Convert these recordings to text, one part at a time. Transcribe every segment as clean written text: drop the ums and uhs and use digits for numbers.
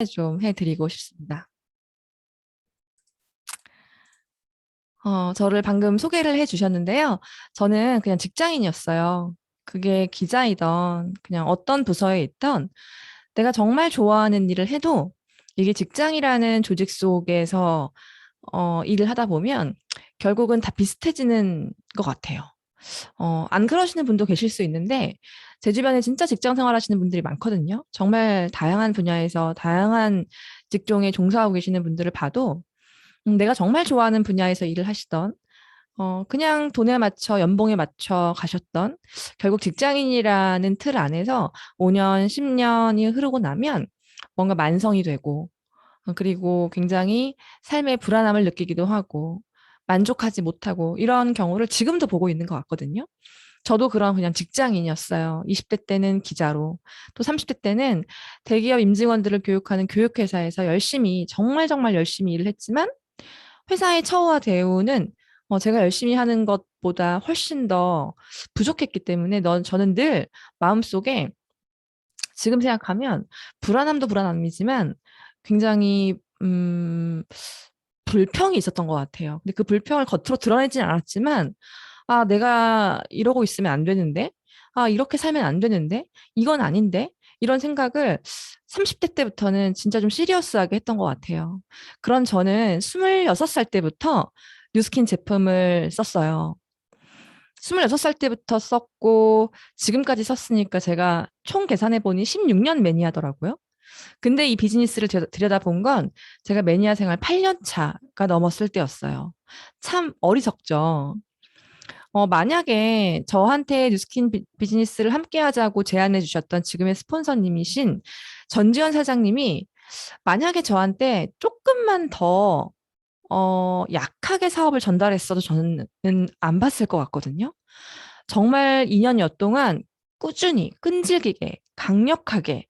좀 해드리고 싶습니다. 저를 방금 소개를 해주셨는데요. 저는 그냥 직장인이었어요. 그게 기자이던 그냥 어떤 부서에 있던 내가 정말 좋아하는 일을 해도 이게 직장이라는 조직 속에서 일을 하다 보면 결국은 다 비슷해지는 것 같아요. 안 그러시는 분도 계실 수 있는데 제 주변에 진짜 직장 생활하시는 분들이 많거든요. 정말 다양한 분야에서 다양한 직종에 종사하고 계시는 분들을 봐도 내가 정말 좋아하는 분야에서 일을 하시던 그냥 돈에 맞춰 연봉에 맞춰 가셨던 결국 직장인이라는 틀 안에서 5년, 10년이 흐르고 나면 뭔가 만성이 되고 그리고 굉장히 삶의 불안함을 느끼기도 하고 만족하지 못하고 이런 경우를 지금도 보고 있는 것 같거든요. 저도 그런 그냥 직장인이었어요. 20대 때는 기자로, 또 30대 때는 대기업 임직원들을 교육하는 교육회사에서 열심히, 정말 정말 열심히 일을 했지만 회사의 처우와 대우는 제가 열심히 하는 것보다 훨씬 더 부족했기 때문에 저는 늘 마음속에 지금 생각하면 불안함도 불안함이지만 굉장히 불평이 있었던 것 같아요. 근데 그 불평을 겉으로 드러내진 않았지만 아, 내가 이러고 있으면 안 되는데, 아, 이렇게 살면 안 되는데, 이건 아닌데, 이런 생각을 30대 때부터는 진짜 좀 시리어스하게 했던 것 같아요. 그런 저는 26살 때부터 뉴스킨 제품을 썼어요. 26살 때부터 썼고, 지금까지 썼으니까 제가 총 계산해보니 16년 매니아더라고요. 근데 이 비즈니스를 들여다본 건 제가 매니아 생활 8년 차가 넘었을 때였어요. 참 어리석죠. 만약에 저한테 뉴스킨 비즈니스를 함께 하자고 제안해 주셨던 지금의 스폰서님이신 전지현 사장님이 만약에 저한테 조금만 더, 약하게 사업을 전달했어도 저는 안 봤을 것 같거든요. 정말 2년여 동안 꾸준히, 끈질기게, 강력하게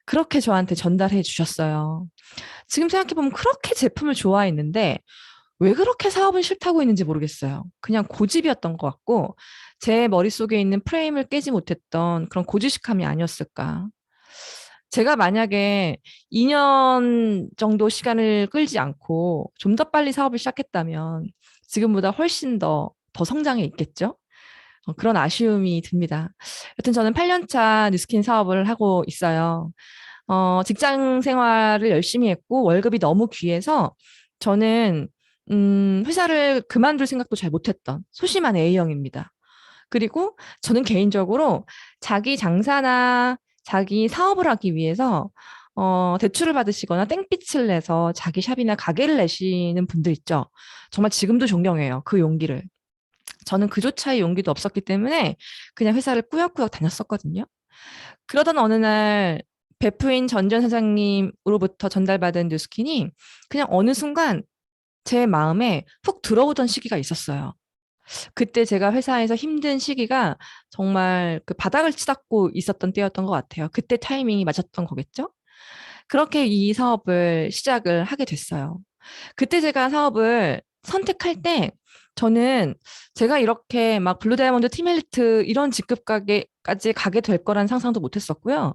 그렇게 저한테 전달해 주셨어요. 지금 생각해보면 그렇게 제품을 좋아했는데 왜 그렇게 사업은 싫다고 했는지 모르겠어요. 그냥 고집이었던 것 같고 제 머릿속에 있는 프레임을 깨지 못했던 그런 고지식함이 아니었을까. 제가 만약에 2년 정도 시간을 끌지 않고 좀 더 빨리 사업을 시작했다면 지금보다 훨씬 더 성장해 있겠죠? 그런 아쉬움이 듭니다. 여튼 저는 8년 차 뉴스킨 사업을 하고 있어요. 직장 생활을 열심히 했고 월급이 너무 귀해서 저는 회사를 그만둘 생각도 잘 못했던 소심한 A형입니다. 그리고 저는 개인적으로 자기 장사나 자기 사업을 하기 위해서 대출을 받으시거나 땡빛을 내서 자기 샵이나 가게를 내시는 분들 있죠. 정말 지금도 존경해요. 그 용기를. 저는 그조차의 용기도 없었기 때문에 그냥 회사를 꾸역꾸역 다녔었거든요. 그러던 어느 날 베프인 전전 사장님으로부터 전달받은 뉴스킨이 그냥 어느 순간 제 마음에 훅 들어오던 시기가 있었어요. 그때 제가 회사에서 힘든 시기가 정말 그 바닥을 치닫고 있었던 때였던 것 같아요. 그때 타이밍이 맞았던 거겠죠? 그렇게 이 사업을 시작을 하게 됐어요. 그때 제가 사업을 선택할 때 저는 제가 이렇게 막 블루다이아몬드 티멜리트 이런 직급 가게까지 가게 될 거란 상상도 못 했었고요.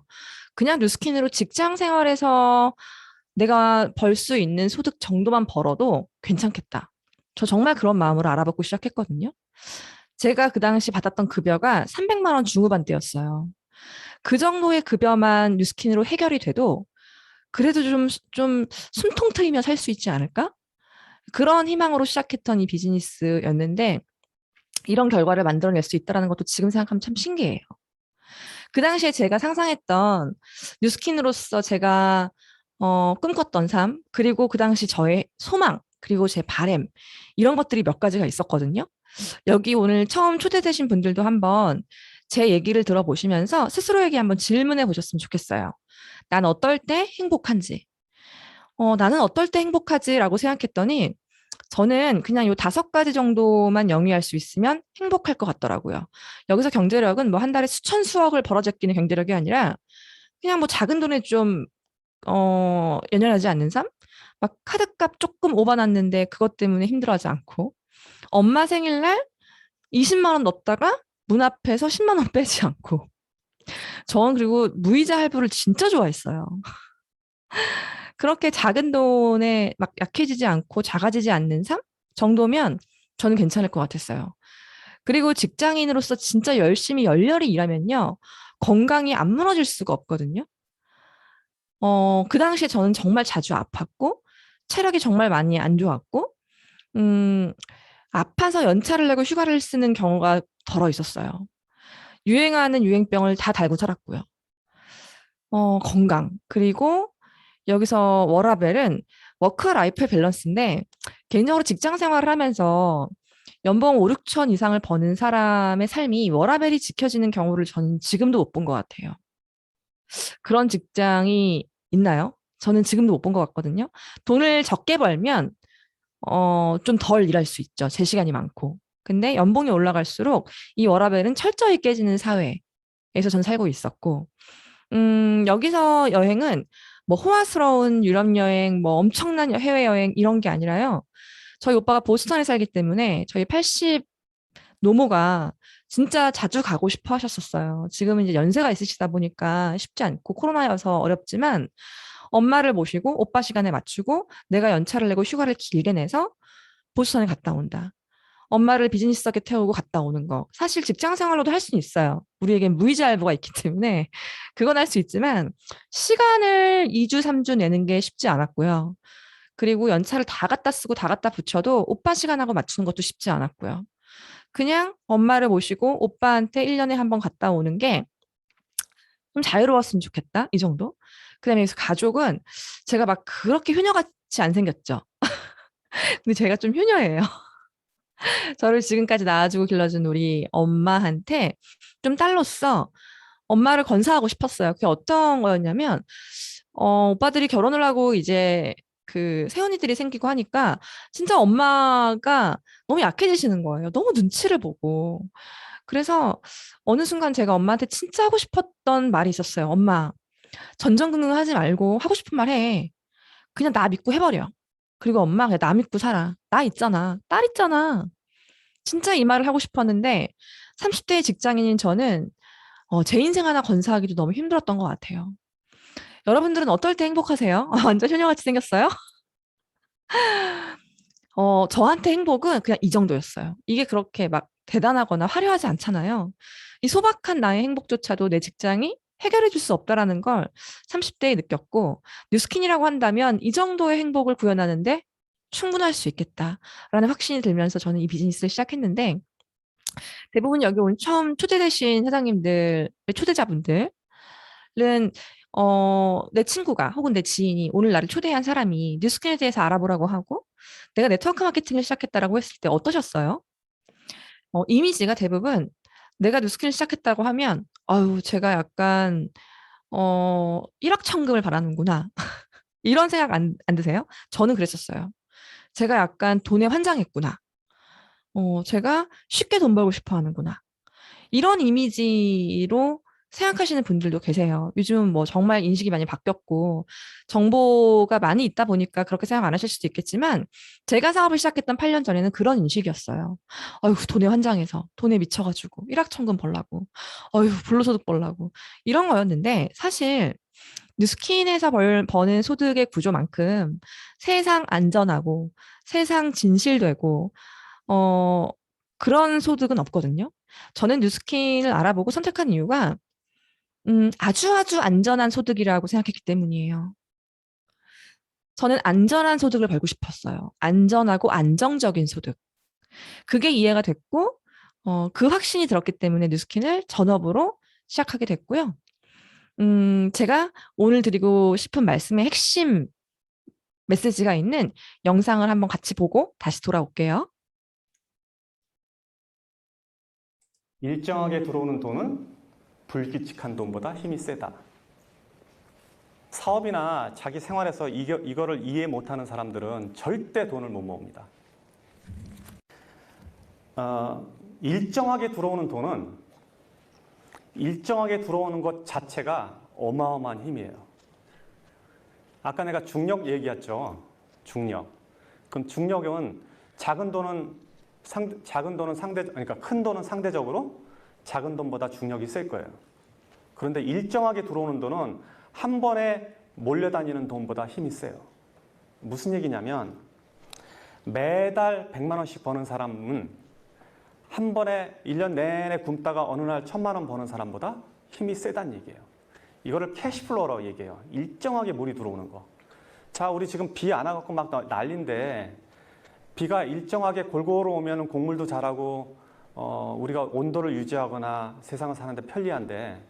그냥 뉴스킨으로 직장 생활에서 내가 벌 수 있는 소득 정도만 벌어도 괜찮겠다. 저 정말 그런 마음으로 알아보고 시작했거든요. 제가 그 당시 받았던 급여가 300만 원 중후반대였어요. 그 정도의 급여만 뉴스킨으로 해결이 돼도 그래도 좀 숨통 트이며 살 수 있지 않을까? 그런 희망으로 시작했던 이 비즈니스였는데 이런 결과를 만들어낼 수 있다는 것도 지금 생각하면 참 신기해요. 그 당시에 제가 상상했던 뉴스킨으로서 제가 꿈꿨던 삶, 그리고 그 당시 저의 소망, 그리고 제 바램, 이런 것들이 몇 가지가 있었거든요. 여기 오늘 처음 초대되신 분들도 한번 제 얘기를 들어보시면서 스스로에게 한번 질문해 보셨으면 좋겠어요. 난 어떨 때 행복한지, 나는 어떨 때 행복하지라고 생각했더니 저는 그냥 요 5가지 정도만 영위할 수 있으면 행복할 것 같더라고요. 여기서 경제력은 뭐 한 달에 수천 수억을 벌어잡기는 경제력이 아니라 그냥 뭐 작은 돈에 좀, 연연하지 않는 삶? 막 카드값 조금 오바났는데 그것 때문에 힘들어하지 않고 엄마 생일날 20만 원 넣었다가 문 앞에서 10만 원 빼지 않고 저는 그리고 무이자 할부를 진짜 좋아했어요. 그렇게 작은 돈에 막 약해지지 않고 작아지지 않는 삶 정도면 저는 괜찮을 것 같았어요. 그리고 직장인으로서 진짜 열심히 열렬히 일하면요. 건강이 안 무너질 수가 없거든요. 그 당시에 저는 정말 자주 아팠고, 체력이 정말 많이 안 좋았고, 음, 아파서 연차를 내고 휴가를 쓰는 경우가 덜어 있었어요. 유행하는 유행병을 다 달고 살았고요. 건강. 그리고 여기서 워라밸은 워크 라이프 밸런스인데, 개인적으로 직장 생활을 하면서 연봉 5, 6천 이상을 버는 사람의 삶이 워라밸이 지켜지는 경우를 저는 지금도 못 본 것 같아요. 그런 직장이 있나요? 저는 지금도 못 본 것 같거든요. 돈을 적게 벌면 좀 덜 일할 수 있죠. 제 시간이 많고. 근데 연봉이 올라갈수록 이 워라밸은 철저히 깨지는 사회에서 전 살고 있었고, 여기서 여행은 뭐 호화스러운 유럽 여행, 뭐 엄청난 해외 여행 이런 게 아니라요. 저희 오빠가 보스턴에 살기 때문에 저희 80 노모가 진짜 자주 가고 싶어 하셨었어요. 지금은 이제 연세가 있으시다 보니까 쉽지 않고 코로나여서 어렵지만 엄마를 모시고 오빠 시간에 맞추고 내가 연차를 내고 휴가를 길게 내서 보스턴에 갔다 온다. 엄마를 비즈니스석에 태우고 갔다 오는 거. 사실 직장 생활로도 할 수는 있어요. 우리에겐 무이자 할부가 있기 때문에 그건 할 수 있지만 시간을 2주, 3주 내는 게 쉽지 않았고요. 그리고 연차를 다 갖다 쓰고 다 갖다 붙여도 오빠 시간하고 맞추는 것도 쉽지 않았고요. 그냥 엄마를 모시고 오빠한테 1년에 한 번 갔다 오는 게 좀 자유로웠으면 좋겠다. 이 정도. 그다음에 그래서 가족은 제가 막 그렇게 효녀같이 안 생겼죠. 근데 제가 좀 효녀예요. 저를 지금까지 낳아주고 길러준 우리 엄마한테 좀 딸로서 엄마를 건사하고 싶었어요. 그게 어떤 거였냐면, 오빠들이 결혼을 하고 이제 그 새언니들이 생기고 하니까 진짜 엄마가 너무 약해지시는 거예요. 너무 눈치를 보고. 그래서 어느 순간 제가 엄마한테 진짜 하고 싶었던 말이 있었어요. 엄마, 전전긍긍하지 말고 하고 싶은 말 해. 그냥 나 믿고 해버려. 그리고 엄마 그냥 나 믿고 살아. 나 있잖아. 딸 있잖아. 진짜 이 말을 하고 싶었는데 30대의 직장인인 저는 제 인생 하나 건사하기도 너무 힘들었던 것 같아요. 여러분들은 어떨 때 행복하세요? 완전 효녀같이 생겼어요? 저한테 행복은 그냥 이 정도였어요. 이게 그렇게 막 대단하거나 화려하지 않잖아요. 이 소박한 나의 행복조차도 내 직장이 해결해 줄 수 없다라는 걸 30대에 느꼈고, 뉴스킨이라고 한다면 이 정도의 행복을 구현하는데 충분할 수 있겠다라는 확신이 들면서 저는 이 비즈니스를 시작했는데, 대부분 여기 온 처음 초대되신 사장님들, 초대자분들은 내 친구가 혹은 내 지인이 오늘 나를 초대한 사람이 뉴스킨에 대해서 알아보라고 하고 내가 네트워크 마케팅을 시작했다라고 했을 때 어떠셨어요? 이미지가 대부분 내가 뉴스킨을 시작했다고 하면 아유 제가 약간 1억 천금을 바라는구나 이런 생각 안 드세요? 저는 그랬었어요. 제가 약간 돈에 환장했구나. 제가 쉽게 돈 벌고 싶어 하는구나. 이런 이미지로 생각하시는 분들도 계세요. 요즘 뭐 정말 인식이 많이 바뀌었고, 정보가 많이 있다 보니까 그렇게 생각 안 하실 수도 있겠지만, 제가 사업을 시작했던 8년 전에는 그런 인식이었어요. 어휴, 돈에 환장해서, 돈에 미쳐가지고, 일확천금 벌라고, 어휴, 불로소득 벌라고, 이런 거였는데, 사실, 뉴스킨에서 버는 소득의 구조만큼 세상 안전하고, 세상 진실되고, 어, 그런 소득은 없거든요. 저는 뉴스킨을 알아보고 선택한 이유가 아주 아주 안전한 소득이라고 생각했기 때문이에요. 저는 안전한 소득을 벌고 싶었어요. 안전하고 안정적인 소득. 그게 이해가 됐고, 그 확신이 들었기 때문에 뉴스킨을 전업으로 시작하게 됐고요. 제가 오늘 드리고 싶은 말씀의 핵심 메시지가 있는 영상을 한번 같이 보고 다시 돌아올게요. 일정하게 들어오는 돈은 불규칙한 돈보다 힘이 세다. 사업이나 자기 생활에서 이거를 이해 못하는 사람들은 절대 돈을 못 모읍니다. 일정하게 들어오는 돈은 일정하게 들어오는 것 자체가 어마어마한 힘이에요. 아까 내가 중력 얘기했죠. 중력. 그럼 중력은 그러니까 큰 돈은 상대적으로 작은 돈보다 중력이 셀 거예요. 그런데 일정하게 들어오는 돈은 한 번에 몰려다니는 돈보다 힘이 세요. 무슨 얘기냐면 매달 100만 원씩 버는 사람은 한 번에 1년 내내 굶다가 어느 날 1000만 원 버는 사람보다 힘이 세다는 얘기예요. 이거를 캐시플로우라고 얘기해요. 일정하게 물이 들어오는 거. 자, 우리 지금 비 안 와갖고 막 난리인데 비가 일정하게 골고루 오면 곡물도 자라고 우리가 온도를 유지하거나 세상을 사는데 편리한데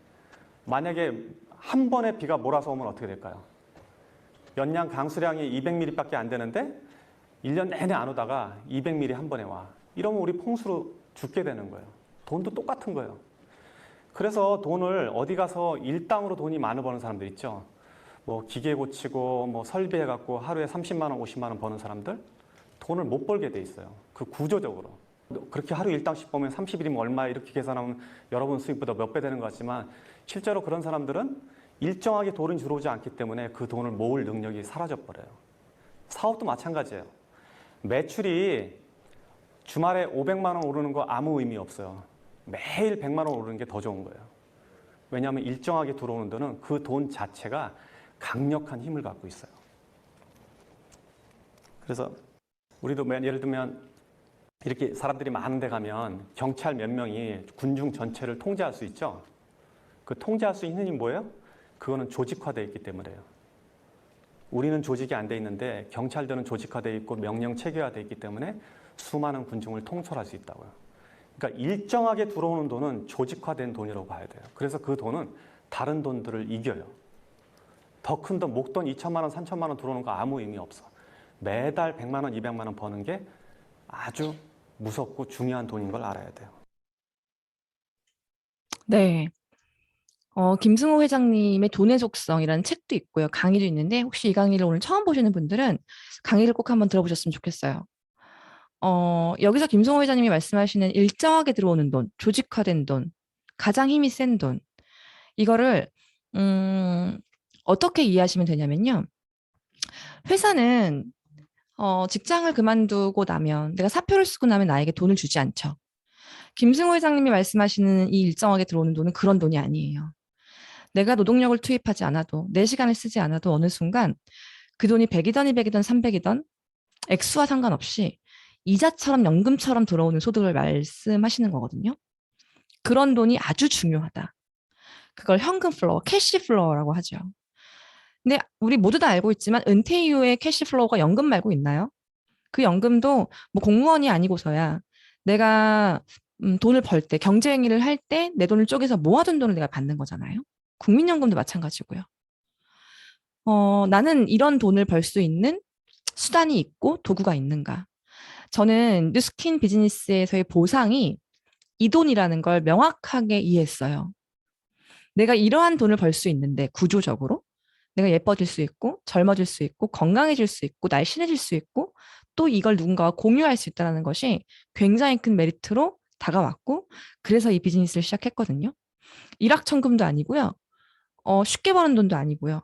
만약에 한 번에 비가 몰아서 오면 어떻게 될까요? 연량 강수량이 200mm밖에 안 되는데 1년 내내 안 오다가 200mm 한 번에 와. 이러면 우리 풍수로 죽게 되는 거예요. 돈도 똑같은 거예요. 그래서 돈을 어디 가서 일당으로 돈이 많이 버는 사람들 있죠. 뭐 기계 고치고 뭐 설비해갖고 하루에 30만 원, 50만 원 버는 사람들 돈을 못 벌게 돼 있어요. 그 구조적으로. 그렇게 하루 일당씩 보면 30일이면 얼마 이렇게 계산하면 여러분 수익보다 몇 배 되는 것 같지만 실제로 그런 사람들은 일정하게 돈이 들어오지 않기 때문에 그 돈을 모을 능력이 사라져 버려요. 사업도 마찬가지예요. 매출이 주말에 500만 원 오르는 거 아무 의미 없어요. 매일 100만 원 오르는 게 더 좋은 거예요. 왜냐하면 일정하게 들어오는 돈은 그 돈 자체가 강력한 힘을 갖고 있어요. 그래서 우리도 예를 들면 이렇게 사람들이 많은 데 가면 경찰 몇 명이 군중 전체를 통제할 수 있죠. 그 통제할 수 있는 힘이 뭐예요? 그거는 조직화되어 있기 때문에요. 우리는 조직이 안 돼 있는데 경찰들은 조직화되어 있고 명령 체계화되어 있기 때문에 수많은 군중을 통솔할 수 있다고요. 그러니까 일정하게 들어오는 돈은 조직화된 돈이라고 봐야 돼요. 그래서 그 돈은 다른 돈들을 이겨요. 더 큰 돈, 목돈 2천만 원, 3천만 원 들어오는 거 아무 의미 없어. 매달 100만 원, 200만 원 버는 게 아주 무섭고 중요한 돈인 걸 알아야 돼요. 네. 김승호 회장님의 돈의 속성이라는 책도 있고요. 강의도 있는데 혹시 이 강의를 오늘 처음 보시는 분들은 강의를 꼭 한번 들어보셨으면 좋겠어요. 여기서 김승호 회장님이 말씀하시는 일정하게 들어오는 돈, 조직화된 돈, 가장 힘이 센 돈, 이거를 어떻게 이해하시면 되냐면요. 회사는 직장을 그만두고 나면 내가 사표를 쓰고 나면 나에게 돈을 주지 않죠. 김승호 회장님이 말씀하시는 이 일정하게 들어오는 돈은 그런 돈이 아니에요. 내가 노동력을 투입하지 않아도 내 시간을 쓰지 않아도 어느 순간 그 돈이 100이든 200이든 300이든 액수와 상관없이 이자처럼 연금처럼 들어오는 소득을 말씀하시는 거거든요. 그런 돈이 아주 중요하다. 그걸 현금 플로어, 캐시 플로어라고 하죠. 근데 우리 모두 다 알고 있지만 은퇴 이후에 캐시 플로어가 연금 말고 있나요? 그 연금도 뭐 공무원이 아니고서야 내가 돈을 벌 때, 경제행위를 할 때 내 돈을 쪼개서 모아둔 돈을 내가 받는 거잖아요. 국민연금도 마찬가지고요. 나는 이런 돈을 벌 수 있는 수단이 있고 도구가 있는가? 저는 뉴스킨 비즈니스에서의 보상이 이 돈이라는 걸 명확하게 이해했어요. 내가 이러한 돈을 벌 수 있는데 구조적으로 내가 예뻐질 수 있고 젊어질 수 있고 건강해질 수 있고 날씬해질 수 있고 또 이걸 누군가와 공유할 수 있다는 것이 굉장히 큰 메리트로 다가왔고 그래서 이 비즈니스를 시작했거든요. 일확천금도 아니고요. 쉽게 버는 돈도 아니고요.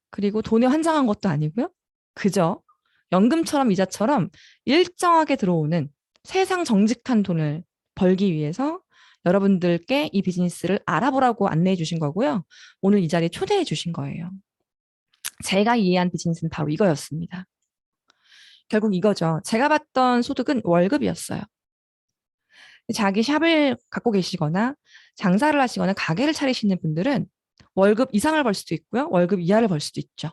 그리고 돈에 환장한 것도 아니고요. 그저 연금처럼 이자처럼 일정하게 들어오는 세상 정직한 돈을 벌기 위해서 여러분들께 이 비즈니스를 알아보라고 안내해 주신 거고요. 오늘 이 자리에 초대해 주신 거예요. 제가 이해한 비즈니스는 바로 이거였습니다. 결국 이거죠. 제가 봤던 소득은 월급이었어요. 자기 샵을 갖고 계시거나 장사를 하시거나 가게를 차리시는 분들은 월급 이상을 벌 수도 있고요. 월급 이하를 벌 수도 있죠.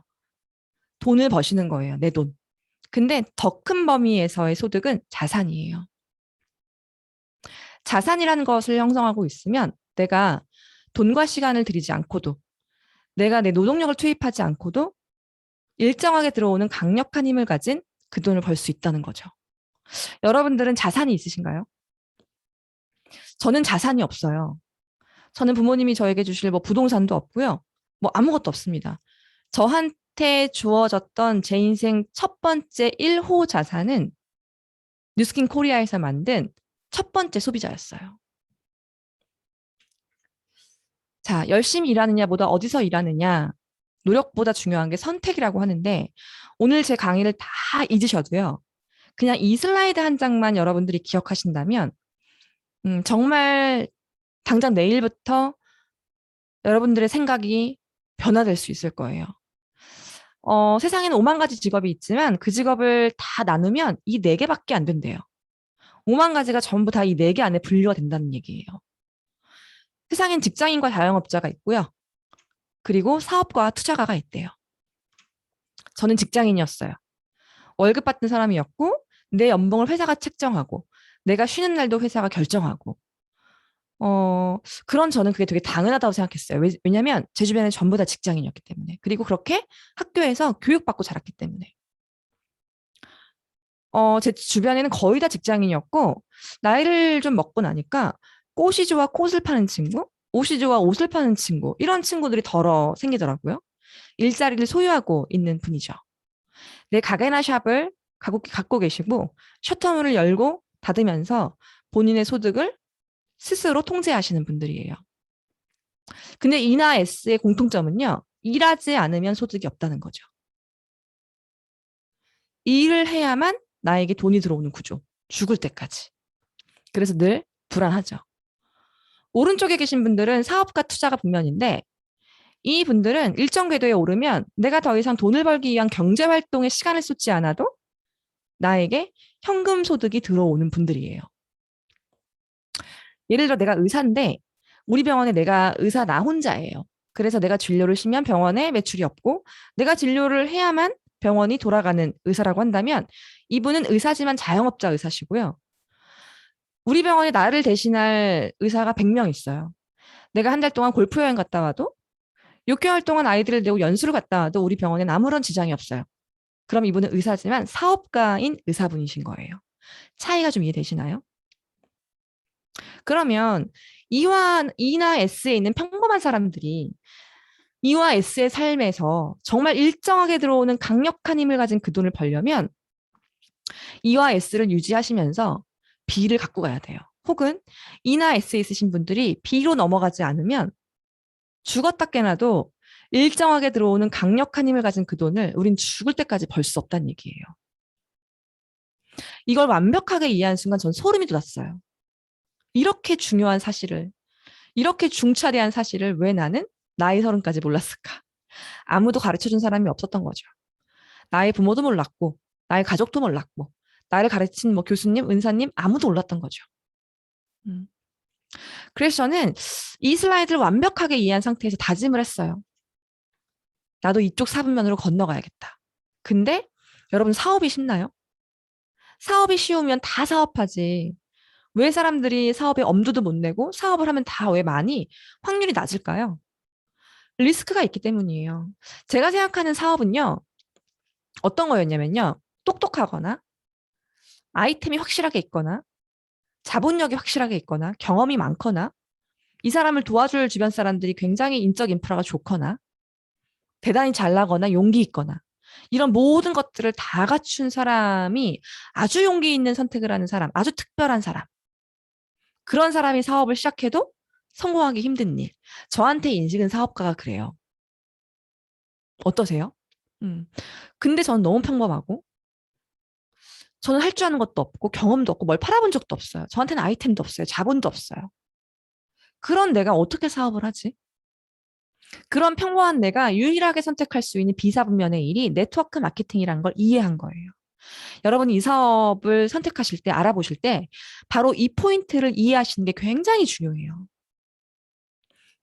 돈을 버시는 거예요. 내 돈. 근데 더 큰 범위에서의 소득은 자산이에요. 자산이라는 것을 형성하고 있으면 내가 돈과 시간을 들이지 않고도 내가 내 노동력을 투입하지 않고도 일정하게 들어오는 강력한 힘을 가진 그 돈을 벌 수 있다는 거죠. 여러분들은 자산이 있으신가요? 저는 자산이 없어요. 저는 부모님이 저에게 주실 뭐 부동산도 없고요. 뭐 아무것도 없습니다. 저한테 주어졌던 제 인생 첫 번째 1호 자산은 뉴스킨 코리아에서 만든 첫 번째 소비자였어요. 자, 열심히 일하느냐보다 어디서 일하느냐, 노력보다 중요한 게 선택이라고 하는데 오늘 제 강의를 다 잊으셔도요. 그냥 이 슬라이드 한 장만 여러분들이 기억하신다면 정말 당장 내일부터 여러분들의 생각이 변화될 수 있을 거예요. 세상에는 5만 가지 직업이 있지만 그 직업을 다 나누면 이 네 개밖에 안 된대요. 5만 가지가 전부 다 이 네 개 안에 분류가 된다는 얘기예요. 세상엔 직장인과 자영업자가 있고요. 그리고 사업가와 투자가가 있대요. 저는 직장인이었어요. 월급 받는 사람이었고 내 연봉을 회사가 책정하고 내가 쉬는 날도 회사가 결정하고 그런 저는 그게 되게 당연하다고 생각했어요. 왜냐면 제 주변에 전부 다 직장인이었기 때문에. 그리고 그렇게 학교에서 교육받고 자랐기 때문에. 제 주변에는 거의 다 직장인이었고, 나이를 좀 먹고 나니까 꽃이 좋아 꽃을 파는 친구, 옷이 좋아 옷을 파는 친구, 이런 친구들이 덜어 생기더라고요. 일자리를 소유하고 있는 분이죠. 내 가게나 샵을 갖고 계시고, 셔터문을 열고 닫으면서 본인의 소득을 스스로 통제하시는 분들이에요. 근데 E나 S의 공통점은요, 일하지 않으면 소득이 없다는 거죠. 일을 해야만 나에게 돈이 들어오는 구조. 죽을 때까지. 그래서 늘 불안하죠. 오른쪽에 계신 분들은 사업가 투자가 분면인데 이 분들은 일정 궤도에 오르면 내가 더 이상 돈을 벌기 위한 경제 활동에 시간을 쏟지 않아도 나에게 현금 소득이 들어오는 분들이에요. 예를 들어 내가 의사인데 우리 병원에 내가 의사 나 혼자예요. 그래서 내가 진료를 쉬면 병원에 매출이 없고 내가 진료를 해야만 병원이 돌아가는 의사라고 한다면 이분은 의사지만 자영업자 의사시고요. 우리 병원에 나를 대신할 의사가 100명 있어요. 내가 한 달 동안 골프 여행 갔다 와도 6개월 동안 아이들을 데리고 연수를 갔다 와도 우리 병원엔 아무런 지장이 없어요. 그럼 이분은 의사지만 사업가인 의사분이신 거예요. 차이가 좀 이해되시나요? 그러면 E나 S에 있는 평범한 사람들이 E와 S의 삶에서 정말 일정하게 들어오는 강력한 힘을 가진 그 돈을 벌려면 E와 S를 유지하시면서 B를 갖고 가야 돼요. 혹은 E나 S에 있으신 분들이 B로 넘어가지 않으면 죽었다 깨나도 일정하게 들어오는 강력한 힘을 가진 그 돈을 우린 죽을 때까지 벌 수 없다는 얘기예요. 이걸 완벽하게 이해한 순간 전 소름이 돋았어요. 이렇게 중요한 사실을, 이렇게 중차대한 사실을 왜 나는 나이 30까지 몰랐을까? 아무도 가르쳐준 사람이 없었던 거죠. 나의 부모도 몰랐고, 나의 가족도 몰랐고, 나를 가르친 뭐 교수님, 은사님 아무도 몰랐던 거죠. 음. 그래서 저는 이 슬라이드를 완벽하게 이해한 상태에서 다짐을 했어요. 나도 이쪽 사분면으로 건너가야겠다. 근데 여러분 사업이 쉽나요? 사업이 쉬우면 다 사업하지. 왜 사람들이 사업에 엄두도 못 내고 사업을 하면 다 왜 많이 확률이 낮을까요? 리스크가 있기 때문이에요. 제가 생각하는 사업은요, 어떤 거였냐면요, 똑똑하거나 아이템이 확실하게 있거나 자본력이 확실하게 있거나 경험이 많거나 이 사람을 도와줄 주변 사람들이 굉장히 인적 인프라가 좋거나 대단히 잘나거나 용기 있거나 이런 모든 것들을 다 갖춘 사람이 아주 용기 있는 선택을 하는 사람, 아주 특별한 사람. 그런 사람이 사업을 시작해도 성공하기 힘든 일. 저한테 인식은 사업가가 그래요. 어떠세요? 음. 근데 저는 너무 평범하고 저는 할 줄 아는 것도 없고 경험도 없고 뭘 팔아본 적도 없어요. 저한테는 아이템도 없어요. 자본도 없어요. 그런 내가 어떻게 사업을 하지? 그런 평범한 내가 유일하게 선택할 수 있는 비사분면의 일이 네트워크 마케팅이라는 걸 이해한 거예요. 여러분이 이 사업을 선택하실 때, 알아보실 때, 바로 이 포인트를 이해하시는 게 굉장히 중요해요.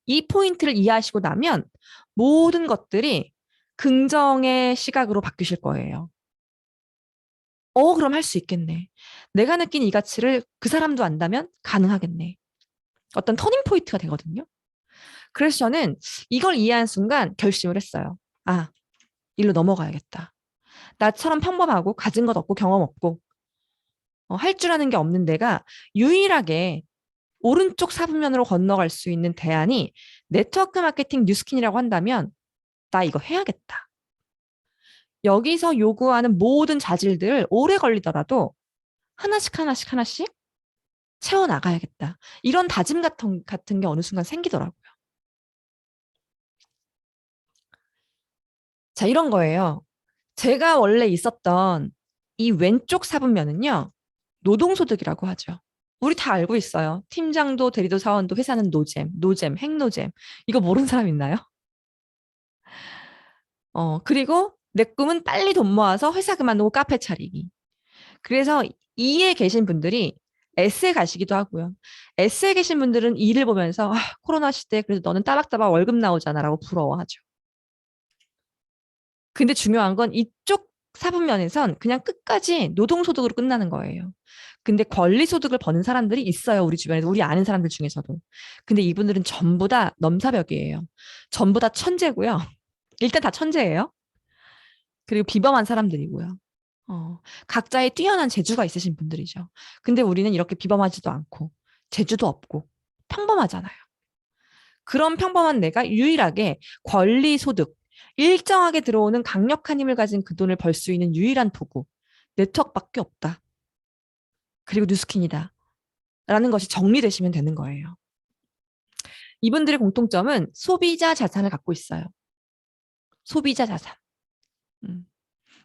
이 포인트를 이해하시고 나면 모든 것들이 긍정의 시각으로 바뀌실 거예요. 그럼 할 수 있겠네. 내가 느낀 이 가치를 그 사람도 안다면 가능하겠네. 어떤 터닝 포인트가 되거든요. 그래서 저는 이걸 이해한 순간 결심을 했어요. 아, 일로 넘어가야겠다. 나처럼 평범하고 가진 것 없고 경험 없고 할 줄 아는 게 없는 내가 유일하게 오른쪽 사분면으로 건너갈 수 있는 대안이 네트워크 마케팅 뉴스킨이라고 한다면 나 이거 해야겠다. 여기서 요구하는 모든 자질들을 오래 걸리더라도 하나씩 하나씩 하나씩 채워나가야겠다. 이런 다짐 같은 게 어느 순간 생기더라고요. 자, 이런 거예요. 제가 원래 있었던 이 왼쪽 사분면은요, 노동소득이라고 하죠. 우리 다 알고 있어요. 팀장도 대리도 사원도 회사는 노잼, 핵노잼. 이거 모르는 사람 있나요? 그리고 내 꿈은 빨리 돈 모아서 회사 그만두고 카페 차리기. 그래서 E에 계신 분들이 S에 가시기도 하고요. S에 계신 분들은 E를 보면서 코로나 시대에 그래도 너는 따박따박 월급 나오잖아라고 부러워하죠. 근데 중요한 건 이쪽 사분면에선 그냥 끝까지 노동소득으로 끝나는 거예요. 근데 권리소득을 버는 사람들이 있어요. 우리 주변에서. 우리 아는 사람들 중에서도. 근데 이분들은 전부 다 넘사벽이에요. 전부 다 천재고요. 일단 다 천재예요. 그리고 비범한 사람들이고요. 각자의 뛰어난 재주가 있으신 분들이죠. 근데 우리는 이렇게 비범하지도 않고 재주도 없고 평범하잖아요. 그런 평범한 내가 유일하게 권리 소득, 일정하게 들어오는 강력한 힘을 가진 그 돈을 벌 수 있는 유일한 도구, 네트워크밖에 없다. 그리고 뉴스킨이다. 라는 것이 정리되시면 되는 거예요. 이분들의 공통점은 소비자 자산을 갖고 있어요. 소비자 자산.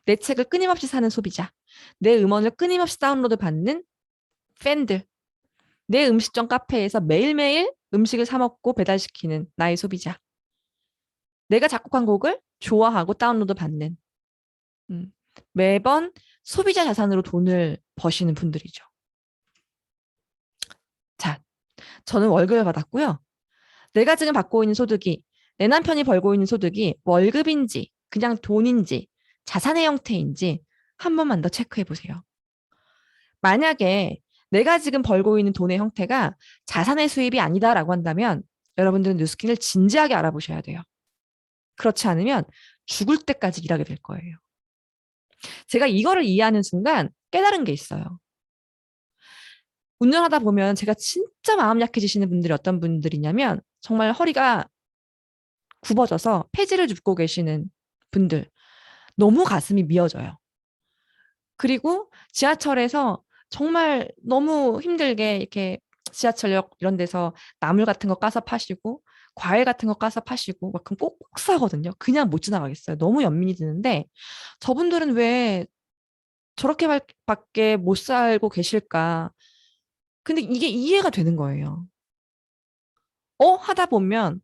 내 책을 끊임없이 사는 소비자. 내 음원을 끊임없이 다운로드 받는 팬들. 내 음식점 카페에서 매일매일 음식을 사 먹고 배달시키는 나의 소비자. 내가 작곡한 곡을 좋아하고 다운로드 받는 매번 소비자 자산으로 돈을 버시는 분들이죠. 자, 저는 월급을 받았고요. 내가 지금 받고 있는 소득이 내 남편이 벌고 있는 소득이 월급인지 그냥 돈인지 자산의 형태인지 한 번만 더 체크해 보세요. 만약에 내가 지금 벌고 있는 돈의 형태가 자산의 수입이 아니다라고 한다면 여러분들은 뉴스킨을 진지하게 알아보셔야 돼요. 그렇지 않으면 죽을 때까지 일하게 될 거예요. 제가 이거를 이해하는 순간 깨달은 게 있어요. 운전하다 보면 제가 진짜 마음 약해지시는 분들이 어떤 분들이냐면 정말 허리가 굽어져서 폐지를 줍고 계시는 분들. 너무 가슴이 미어져요. 그리고 지하철에서 정말 너무 힘들게 이렇게 지하철역 이런 데서 나물 같은 거 까서 파시고 과일 같은 거 까서 파시고 막 그럼 꼭꼭 사거든요. 그냥 못 지나가겠어요. 너무 연민이 드는데 저분들은 왜 저렇게밖에 못 살고 계실까? 근데 이게 이해가 되는 거예요. 하다 보면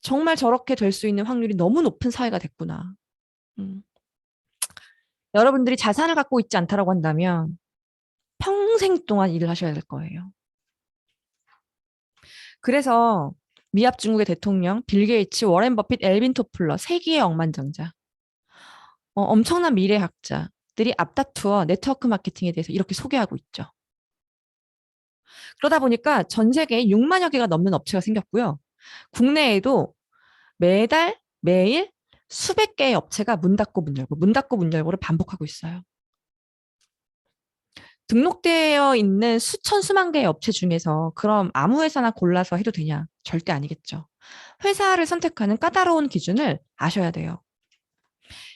정말 저렇게 될 수 있는 확률이 너무 높은 사회가 됐구나. 음. 여러분들이 자산을 갖고 있지 않다라고 한다면 평생 동안 일을 하셔야 될 거예요. 그래서 미합 중국의 대통령, 빌 게이츠, 워렌 버핏, 엘빈 토플러, 세계의 억만장자, 엄청난 미래학자들이 앞다투어 네트워크 마케팅에 대해서 이렇게 소개하고 있죠. 그러다 보니까 전 세계에 6만여 개가 넘는 업체가 생겼고요. 국내에도 매달, 매일 수백 개의 업체가 문 닫고 문 열고, 문 닫고 문 열고를 반복하고 있어요. 등록되어 있는 수천 수만 개의 업체 중에서 그럼 아무 회사나 골라서 해도 되냐? 절대 아니겠죠. 회사를 선택하는 까다로운 기준을 아셔야 돼요.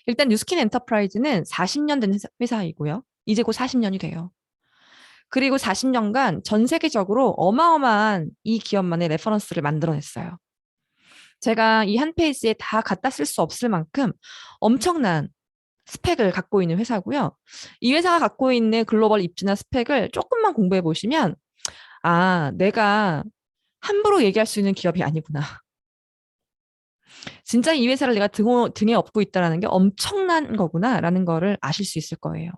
일단 뉴스킨 엔터프라이즈는 40년 된 회사이고요. 이제 곧 40년이 돼요. 그리고 40년간 전 세계적으로 어마어마한 이 기업만의 레퍼런스를 만들어냈어요. 제가 이 한 페이지에 다 갖다 쓸 수 없을 만큼 엄청난 스펙을 갖고 있는 회사고요. 이 회사가 갖고 있는 글로벌 입지나 스펙을 조금만 공부해 보시면 내가 함부로 얘기할 수 있는 기업이 아니구나. 진짜 이 회사를 내가 등에 업고 있다는 게 엄청난 거구나라는 거를 아실 수 있을 거예요.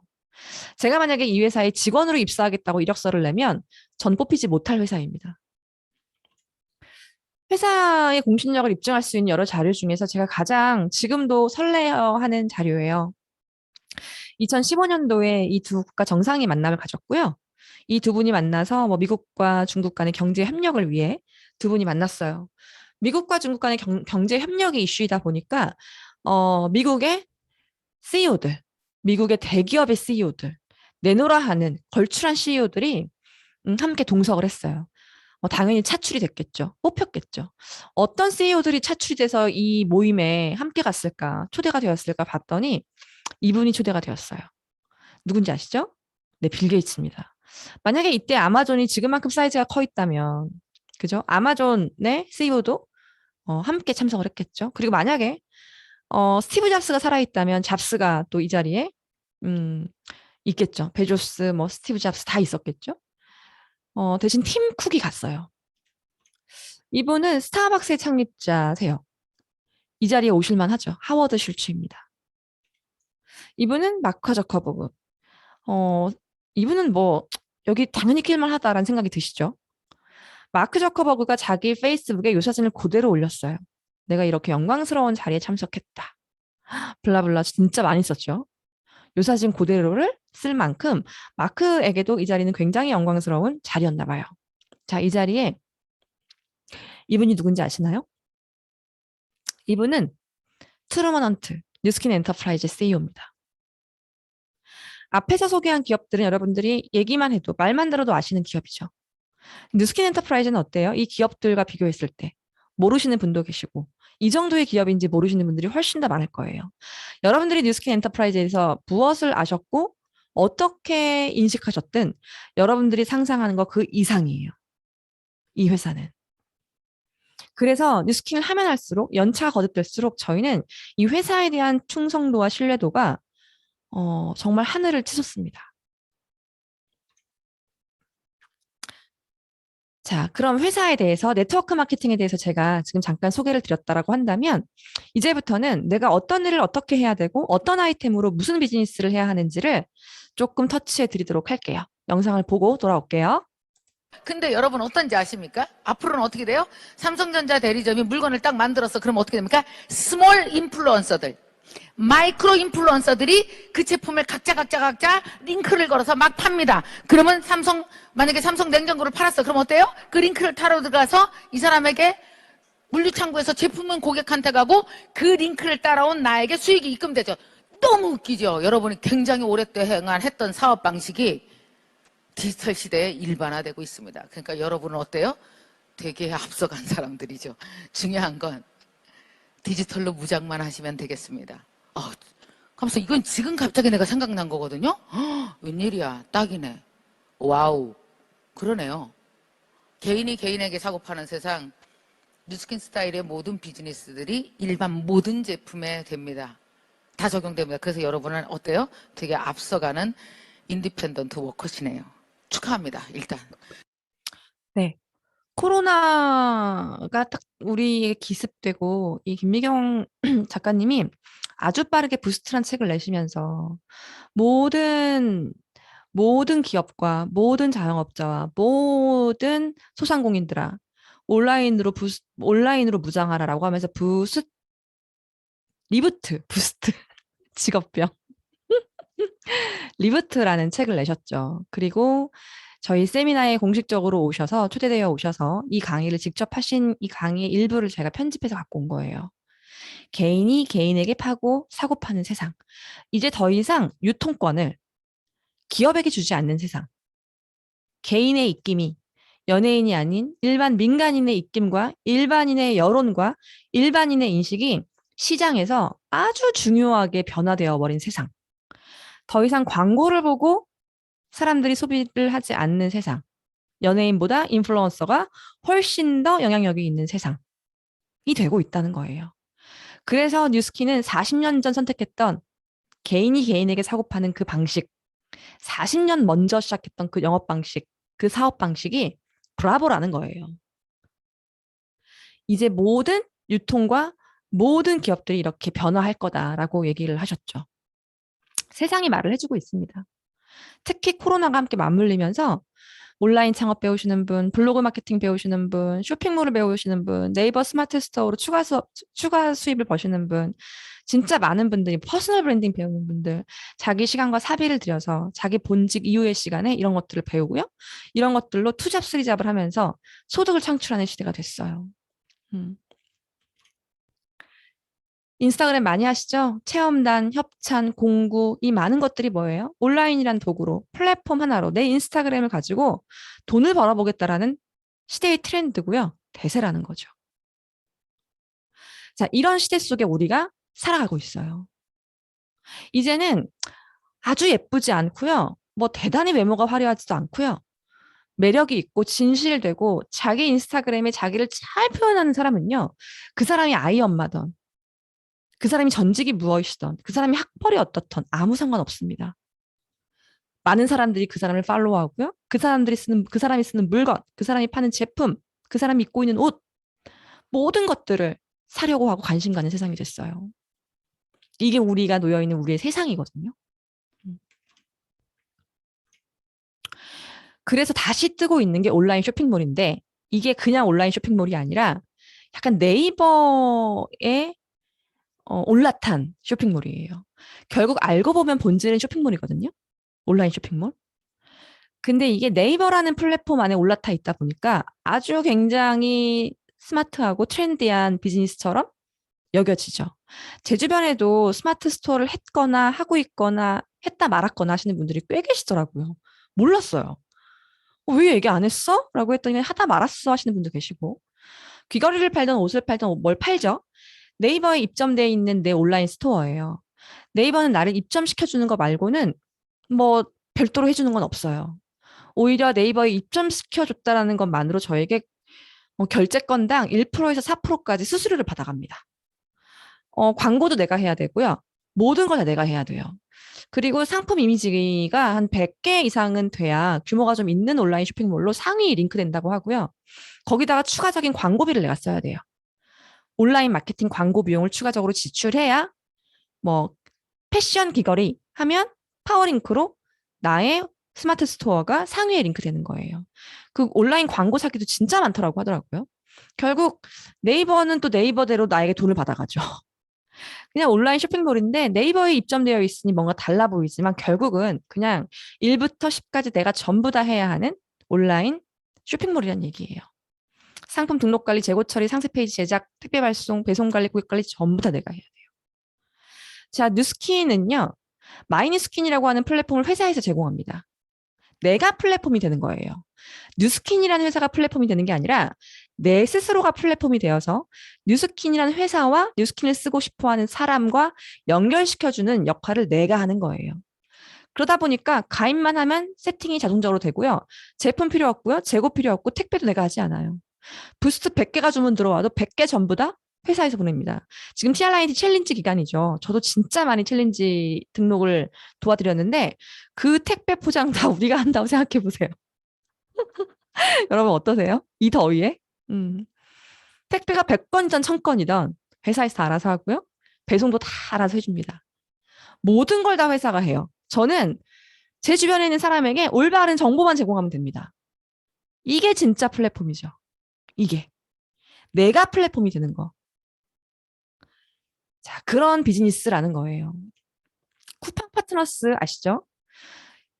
제가 만약에 이 회사에 직원으로 입사하겠다고 이력서를 내면 전 뽑히지 못할 회사입니다. 회사의 공신력을 입증할 수 있는 여러 자료 중에서 제가 가장 지금도 설레어하는 자료예요. 2015년도에 이 두 국가 정상이 만남을 가졌고요. 이 두 분이 만나서 미국과 중국 간의 경제 협력을 위해 두 분이 만났어요. 미국과 중국 간의 경제 협력이 이슈이다 보니까 미국의 CEO들, 미국의 대기업의 CEO들, 내노라 하는 걸출한 CEO들이 함께 동석을 했어요. 당연히 차출이 됐겠죠. 뽑혔겠죠. 어떤 CEO들이 차출이 돼서 이 모임에 함께 갔을까, 초대가 되었을까 봤더니 이분이 초대가 되었어요. 누군지 아시죠? 네, 빌 게이츠입니다. 만약에 이때 아마존이 지금만큼 사이즈가 커 있다면, 그죠? 아마존의 CEO도 함께 참석을 했겠죠. 그리고 만약에 스티브 잡스가 살아있다면 잡스가 또 이 자리에 있겠죠. 베조스, 스티브 잡스 다 있었겠죠. 대신 팀 쿡이 갔어요. 이분은 스타벅스의 창립자세요. 이 자리에 오실만 하죠. 하워드 슐츠입니다. 이분은 마크 저커버그. 어, 이분은 뭐 여기 당연히 낄만 하다라는 생각이 드시죠? 마크 저커버그가 자기 페이스북에 이 사진을 그대로 올렸어요. 내가 이렇게 영광스러운 자리에 참석했다. 블라블라 진짜 많이 썼죠. 이 사진 그대로를 쓸 만큼 마크에게도 이 자리는 굉장히 영광스러운 자리였나 봐요. 자, 이 자리에 이분이 누군지 아시나요? 이분은 트루먼 헌트, 뉴스킨 엔터프라이즈 CEO입니다. 앞에서 소개한 기업들은 여러분들이 얘기만 해도 말만 들어도 아시는 기업이죠. 뉴스킨 엔터프라이즈는 어때요? 이 기업들과 비교했을 때 모르시는 분도 계시고 이 정도의 기업인지 모르시는 분들이 훨씬 더 많을 거예요. 여러분들이 뉴스킨 엔터프라이즈에서 무엇을 아셨고 어떻게 인식하셨든 여러분들이 상상하는 것 그 이상이에요. 이 회사는. 그래서 뉴스킨을 하면 할수록 연차가 거듭될수록 저희는 이 회사에 대한 충성도와 신뢰도가 정말 하늘을 치솟습니다. 자, 그럼 회사에 대해서 네트워크 마케팅에 대해서 제가 지금 잠깐 소개를 드렸다라고 한다면 이제부터는 내가 어떤 일을 어떻게 해야 되고 어떤 아이템으로 무슨 비즈니스를 해야 하는지를 조금 터치해 드리도록 할게요. 영상을 보고 돌아올게요. 근데 여러분 어떤지 아십니까? 앞으로는 어떻게 돼요? 삼성전자 대리점이 물건을 딱 만들어서 그러면 어떻게 됩니까? 스몰 인플루언서들, 마이크로 인플루언서들이 그 제품을 각자 링크를 걸어서 막 팝니다. 그러면 만약에 삼성 냉장고를 팔았어. 그럼 어때요? 그 링크를 타러 들어가서 이 사람에게 물류창고에서 제품은 고객한테 가고 그 링크를 따라온 나에게 수익이 입금되죠. 너무 웃기죠? 여러분이 굉장히 오랫동안 했던 사업 방식이 디지털 시대에 일반화되고 있습니다. 그러니까 여러분은 어때요? 되게 앞서간 사람들이죠. 중요한 건 디지털로 무장만 하시면 되겠습니다. 하면서 이건 지금 갑자기 내가 생각난 거거든요. 웬일이야, 딱이네. 와우, 그러네요. 개인이 개인에게 사고 파는 세상, 뉴스킨 스타일의 모든 비즈니스들이 일반 모든 제품에 됩니다. 다 적용됩니다. 그래서 여러분은 어때요? 되게 앞서가는 인디펜던트 워커시네요. 축하합니다. 일단. 네. 코로나가 딱 우리에게 기습되고 이 김미경 작가님이 아주 빠르게 부스트란 책을 내시면서 모든 기업과 모든 자영업자와 모든 소상공인들아 온라인으로 무장하라라고 하면서 부스트 직업병 리부트라는 책을 내셨죠. 그리고 저희 세미나에 공식적으로 오셔서 초대되어 오셔서 이 강의를 직접 하신 이 강의의 일부를 제가 편집해서 갖고 온 거예요. 개인이 개인에게 파고 사고 파는 세상. 이제 더 이상 유통권을 기업에게 주지 않는 세상. 개인의 입김이 연예인이 아닌 일반 민간인의 입김과 일반인의 여론과 일반인의 인식이 시장에서 아주 중요하게 변화되어 버린 세상. 더 이상 광고를 보고 사람들이 소비를 하지 않는 세상. 연예인보다 인플루언서가 훨씬 더 영향력이 있는 세상이 되고 있다는 거예요. 그래서 뉴스킨은 40년 전 선택했던 개인이 개인에게 사고 파는 그 방식, 40년 먼저 시작했던 그 영업 방식, 그 사업 방식이 브라보라는 거예요. 이제 모든 유통과 모든 기업들이 이렇게 변화할 거다라고 얘기를 하셨죠. 세상이 말을 해주고 있습니다. 특히 코로나가 함께 맞물리면서 온라인 창업 배우시는 분, 블로그 마케팅 배우시는 분, 쇼핑몰을 배우시는 분, 네이버 스마트 스토어로 추가 수입을 버시는 분, 진짜 많은 분들이 퍼스널 브랜딩 배우는 분들, 자기 시간과 사비를 들여서 자기 본직 이후의 시간에 이런 것들을 배우고요. 이런 것들로 투잡 쓰리잡을 하면서 소득을 창출하는 시대가 됐어요. 인스타그램 많이 하시죠? 체험단, 협찬, 공구, 이 많은 것들이 뭐예요? 온라인이란 도구로, 플랫폼 하나로 내 인스타그램을 가지고 돈을 벌어보겠다라는 시대의 트렌드고요. 대세라는 거죠. 자, 이런 시대 속에 우리가 살아가고 있어요. 이제는 아주 예쁘지 않고요. 뭐 대단히 외모가 화려하지도 않고요. 매력이 있고 진실되고 자기 인스타그램에 자기를 잘 표현하는 사람은요. 그 사람이 아이 엄마던 그 사람이 전직이 무엇이던 그 사람이 학벌이 어떻던 아무 상관없습니다. 많은 사람들이 그 사람을 팔로우하고요. 그 사람이 쓰는 물건, 그 사람이 파는 제품, 그 사람이 입고 있는 옷 모든 것들을 사려고 하고 관심 가는 세상이 됐어요. 이게 우리가 놓여있는 우리의 세상이거든요. 그래서 다시 뜨고 있는 게 온라인 쇼핑몰인데 이게 그냥 온라인 쇼핑몰이 아니라 약간 네이버에 올라탄 쇼핑몰이에요. 결국 알고 보면 본질은 쇼핑몰이거든요. 온라인 쇼핑몰. 근데 이게 네이버라는 플랫폼 안에 올라타 있다 보니까 아주 굉장히 스마트하고 트렌디한 비즈니스처럼 여겨지죠. 제 주변에도 스마트 스토어를 했거나 하고 있거나 했다 말았거나 하시는 분들이 꽤 계시더라고요. 몰랐어요. 왜 얘기 안 했어? 라고 했더니 하다 말았어 하시는 분도 계시고 귀걸이를 팔던 옷을 팔던 뭘 팔죠? 네이버에 입점되어 있는 내 온라인 스토어예요. 네이버는 나를 입점시켜주는 거 말고는 뭐 별도로 해주는 건 없어요. 오히려 네이버에 입점시켜줬다라는 것만으로 저에게 결제 건당 1%에서 4%까지 수수료를 받아갑니다. 광고도 내가 해야 되고요. 모든 걸 다 내가 해야 돼요. 그리고 상품 이미지가 한 100개 이상은 돼야 규모가 좀 있는 온라인 쇼핑몰로 상위 링크된다고 하고요. 거기다가 추가적인 광고비를 내가 써야 돼요. 온라인 마케팅 광고 비용을 추가적으로 지출해야 뭐 패션 귀걸이 하면 파워링크로 나의 스마트 스토어가 상위에 링크되는 거예요. 그 온라인 광고 사기도 진짜 많더라고 하더라고요. 결국 네이버는 또 네이버대로 나에게 돈을 받아가죠. 그냥 온라인 쇼핑몰인데 네이버에 입점되어 있으니 뭔가 달라 보이지만 결국은 그냥 1부터 10까지 내가 전부 다 해야 하는 온라인 쇼핑몰이란 얘기예요. 상품 등록 관리, 재고 처리, 상세 페이지 제작, 택배 발송, 배송 관리, 고객 관리 전부 다 내가 해야 돼요. 자, 뉴스킨은요. 마이뉴스킨이라고 하는 플랫폼을 회사에서 제공합니다. 내가 플랫폼이 되는 거예요. 뉴스킨이라는 회사가 플랫폼이 되는 게 아니라 내 스스로가 플랫폼이 되어서 뉴스킨이라는 회사와 뉴스킨을 쓰고 싶어하는 사람과 연결시켜주는 역할을 내가 하는 거예요. 그러다 보니까 가입만 하면 세팅이 자동적으로 되고요. 제품 필요 없고요. 재고 필요 없고 택배도 내가 하지 않아요. 부스트 100개가 주문 들어와도 100개 전부 다 회사에서 보냅니다. 지금 TRIT 챌린지 기간이죠. 저도 진짜 많이 챌린지 등록을 도와드렸는데 그 택배 포장 다 우리가 한다고 생각해 보세요. 여러분 어떠세요? 이 더위에? 택배가 100건이든 1000건이든 회사에서 다 알아서 하고요. 배송도 다 알아서 해줍니다. 모든 걸 다 회사가 해요. 저는 제 주변에 있는 사람에게 올바른 정보만 제공하면 됩니다. 이게 진짜 플랫폼이죠. 이게. 내가 플랫폼이 되는 거. 자, 그런 비즈니스라는 거예요. 쿠팡 파트너스 아시죠?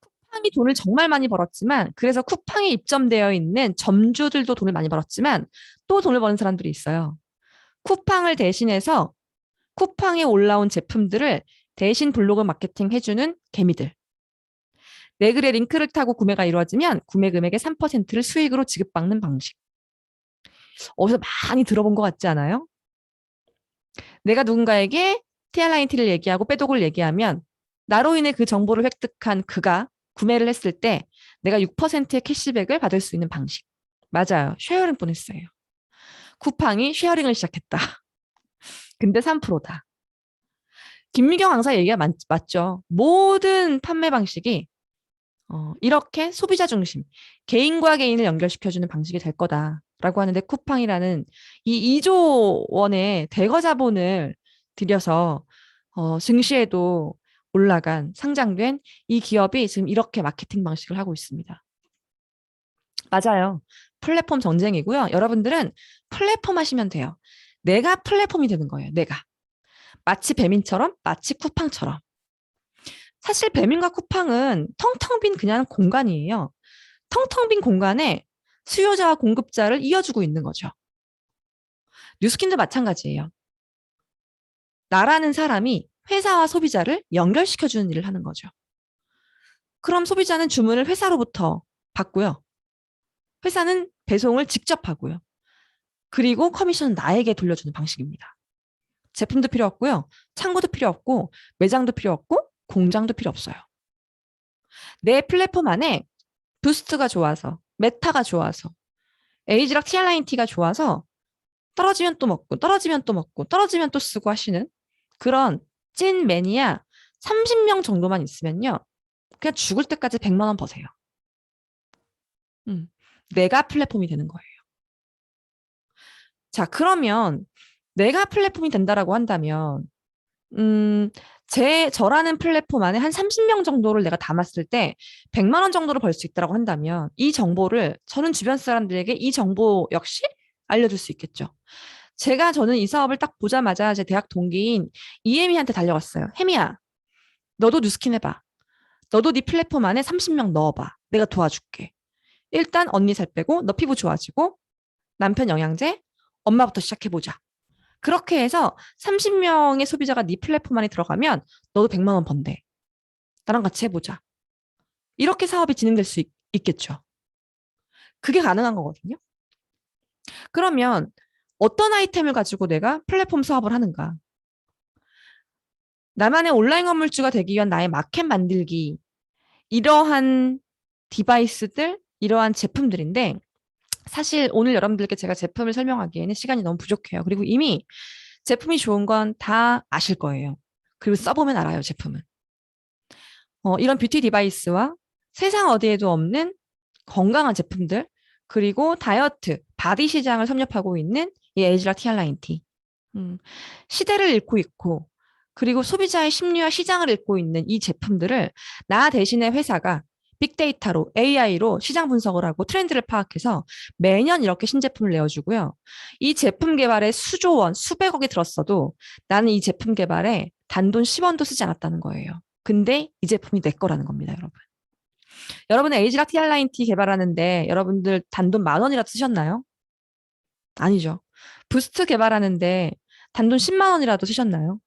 쿠팡이 돈을 정말 많이 벌었지만 그래서 쿠팡에 입점되어 있는 점주들도 돈을 많이 벌었지만 또 돈을 버는 사람들이 있어요. 쿠팡을 대신해서 쿠팡에 올라온 제품들을 대신 블로그 마케팅 해주는 개미들. 내 글에 링크를 타고 구매가 이루어지면 구매 금액의 3%를 수익으로 지급받는 방식. 어디서 많이 들어본 것 같지 않아요? 내가 누군가에게 TRIT를 얘기하고 빼독을 얘기하면 나로 인해 그 정보를 획득한 그가 구매를 했을 때 내가 6%의 캐시백을 받을 수 있는 방식. 맞아요. 쉐어링 보냈어요. 쿠팡이 쉐어링을 시작했다. 근데 3%다. 김미경 강사 얘기가 맞죠. 모든 판매 방식이 이렇게 소비자 중심, 개인과 개인을 연결시켜주는 방식이 될 거다라고 하는데 쿠팡이라는 이 2조 원의 대거 자본을 들여서 증시에도 올라간 상장된 이 기업이 지금 이렇게 마케팅 방식을 하고 있습니다. 맞아요. 플랫폼 전쟁이고요. 여러분들은 플랫폼 하시면 돼요. 내가 플랫폼이 되는 거예요. 내가. 마치 배민처럼, 마치 쿠팡처럼. 사실 배민과 쿠팡은 텅텅 빈 그냥 공간이에요. 텅텅 빈 공간에 수요자와 공급자를 이어주고 있는 거죠. 뉴스킨도 마찬가지예요. 나라는 사람이 회사와 소비자를 연결시켜주는 일을 하는 거죠. 그럼 소비자는 주문을 회사로부터 받고요. 회사는 배송을 직접 하고요. 그리고 커미션은 나에게 돌려주는 방식입니다. 제품도 필요 없고요. 창고도 필요 없고 매장도 필요 없고 공장도 필요 없어요. 내 플랫폼 안에 부스트가 좋아서 메타가 좋아서 에이지락 TRIT가 좋아서 떨어지면 또 먹고 떨어지면 또 먹고 떨어지면 또 쓰고 하시는 그런 찐 매니아 30명 정도만 있으면요. 그냥 죽을 때까지 100만 원 버세요. 내가 플랫폼이 되는 거예요. 자, 그러면 내가 플랫폼이 된다라고 한다면 저라는 플랫폼 안에 한 30명 정도를 내가 담았을 때 100만 원 정도를 벌 수 있다고 한다면 이 정보를 저는 주변 사람들에게 이 정보 역시 알려줄 수 있겠죠. 저는 이 사업을 딱 보자마자 제 대학 동기인 이혜미한테 달려갔어요. 혜미야, 너도 뉴스킨 해봐. 너도 네 플랫폼 안에 30명 넣어봐. 내가 도와줄게. 일단 언니 살 빼고 너 피부 좋아지고 남편 영양제, 엄마부터 시작해보자. 그렇게 해서 30명의 소비자가 네 플랫폼 안에 들어가면 너도 100만 원 번대. 나랑 같이 해보자. 이렇게 사업이 진행될 수 있겠죠. 그게 가능한 거거든요. 그러면 어떤 아이템을 가지고 내가 플랫폼 사업을 하는가? 나만의 온라인 건물주가 되기 위한 나의 마켓 만들기. 이러한 디바이스들, 이러한 제품들인데 사실 오늘 여러분들께 제가 제품을 설명하기에는 시간이 너무 부족해요. 그리고 이미 제품이 좋은 건 다 아실 거예요. 그리고 써보면 알아요, 제품은. 이런 뷰티 디바이스와 세상 어디에도 없는 건강한 제품들, 그리고 다이어트, 바디 시장을 섭렵하고 있는 이 에이지락 티알라인티. 시대를 읽고 있고, 그리고 소비자의 심리와 시장을 읽고 있는 이 제품들을 나 대신에 회사가 빅데이터로, AI로 시장 분석을 하고 트렌드를 파악해서 매년 이렇게 신제품을 내어주고요. 이 제품 개발에 수조 원, 수백억이 들었어도 나는 이 제품 개발에 단돈 10원도 쓰지 않았다는 거예요. 근데 이 제품이 내 거라는 겁니다, 여러분. 여러분은 에이지락 티알라인티 개발하는데 여러분들 단돈 10,000원이라도 쓰셨나요? 아니죠. 부스트 개발하는데 단돈 10만 원이라도 쓰셨나요?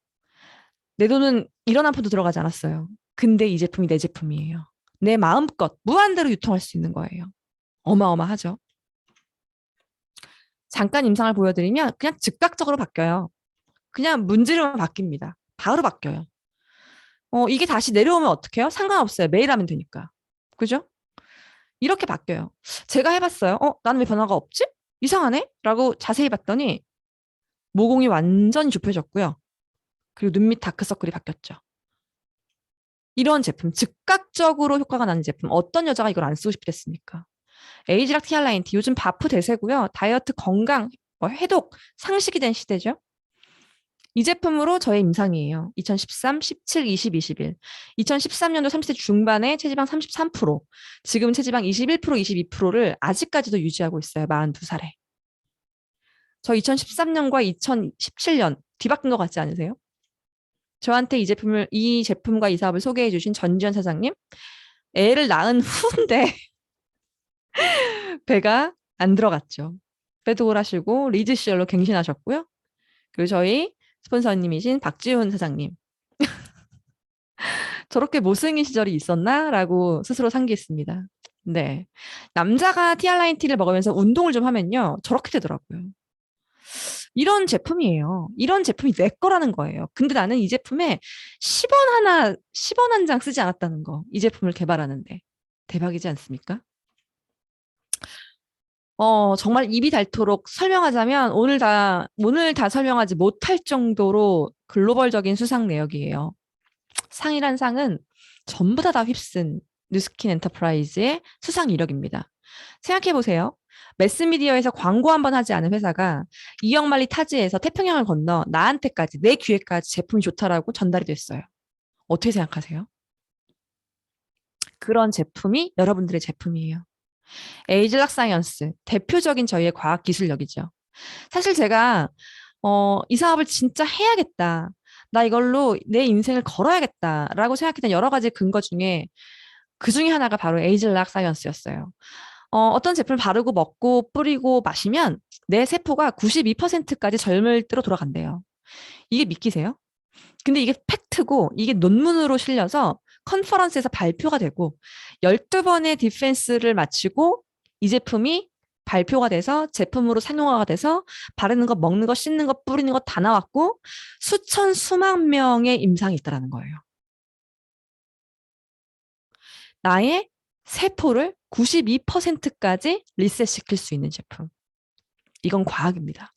내 돈은 1원 한 푼도 들어가지 않았어요. 근데 이 제품이 내 제품이에요. 내 마음껏 무한대로 유통할 수 있는 거예요. 어마어마하죠. 잠깐 임상을 보여드리면 그냥 즉각적으로 바뀌어요. 그냥 문지르면 바뀝니다. 바로 바뀌어요. 이게 다시 내려오면 어떡해요? 상관없어요. 매일 하면 되니까. 그죠? 이렇게 바뀌어요. 제가 해봤어요. 나는 왜 변화가 없지? 이상하네? 라고 자세히 봤더니 모공이 완전히 좁혀졌고요. 그리고 눈 밑 다크서클이 바뀌었죠. 이런 제품, 즉각적으로 효과가 나는 제품, 어떤 여자가 이걸 안 쓰고 싶겠습니까? 에이지락 티알라인티, 요즘 바프 대세고요. 다이어트, 건강, 해독, 상식이 된 시대죠. 이 제품으로 저의 임상이에요. 2013, 17, 20, 21. 2013년도 30대 중반에 체지방 33%, 지금 체지방 21%, 22%를 아직까지도 유지하고 있어요. 42살에. 저 2013년과 2017년 뒤바뀐 것 같지 않으세요? 저한테 이 제품과 이 사업을 소개해 주신 전지현 사장님, 애를 낳은 후인데 배가 안 들어갔죠. 배도를 하시고 리드시얼로 갱신하셨고요. 그리고 저희 스폰서님이신 박지훈 사장님. 저렇게 못생긴 시절이 있었나라고 스스로 상기했습니다. 네. 남자가 티알라인티를 먹으면서 운동을 좀 하면요. 저렇게 되더라고요. 이런 제품이에요. 이런 제품이 내 거라는 거예요. 근데 나는 이 제품에 10원 한 장 쓰지 않았다는 거. 이 제품을 개발하는데. 대박이지 않습니까? 정말 입이 닳도록 설명하자면 오늘 다 설명하지 못할 정도로 글로벌적인 수상 내역이에요. 상이란 상은 전부 다 휩쓴 뉴스킨 엔터프라이즈의 수상 이력입니다. 생각해 보세요. 매스미디어에서 광고 한 번 하지 않은 회사가 이영만리 타지에서 태평양을 건너 나한테까지, 내 귀에까지 제품이 좋다라고 전달이 됐어요. 어떻게 생각하세요? 그런 제품이 여러분들의 제품이에요. 에이즐락 사이언스, 대표적인 저희의 과학 기술력이죠. 사실 제가 이 사업을 진짜 해야겠다. 나 이걸로 내 인생을 걸어야겠다라고 생각했던 여러 가지 근거 중에 그 중에 하나가 바로 에이즐락 사이언스였어요. 어떤 제품을 바르고 먹고 뿌리고 마시면 내 세포가 92%까지 젊을 때로 돌아간대요. 이게 믿기세요? 근데 이게 팩트고 이게 논문으로 실려서 컨퍼런스에서 발표가 되고 12번의 디펜스를 마치고 이 제품이 발표가 돼서 제품으로 상용화가 돼서 바르는 거, 먹는 거, 씻는 거, 뿌리는 거 다 나왔고 수천, 수만 명의 임상이 있다는 거예요. 나의 세포를 92%까지 리셋시킬 수 있는 제품. 이건 과학입니다.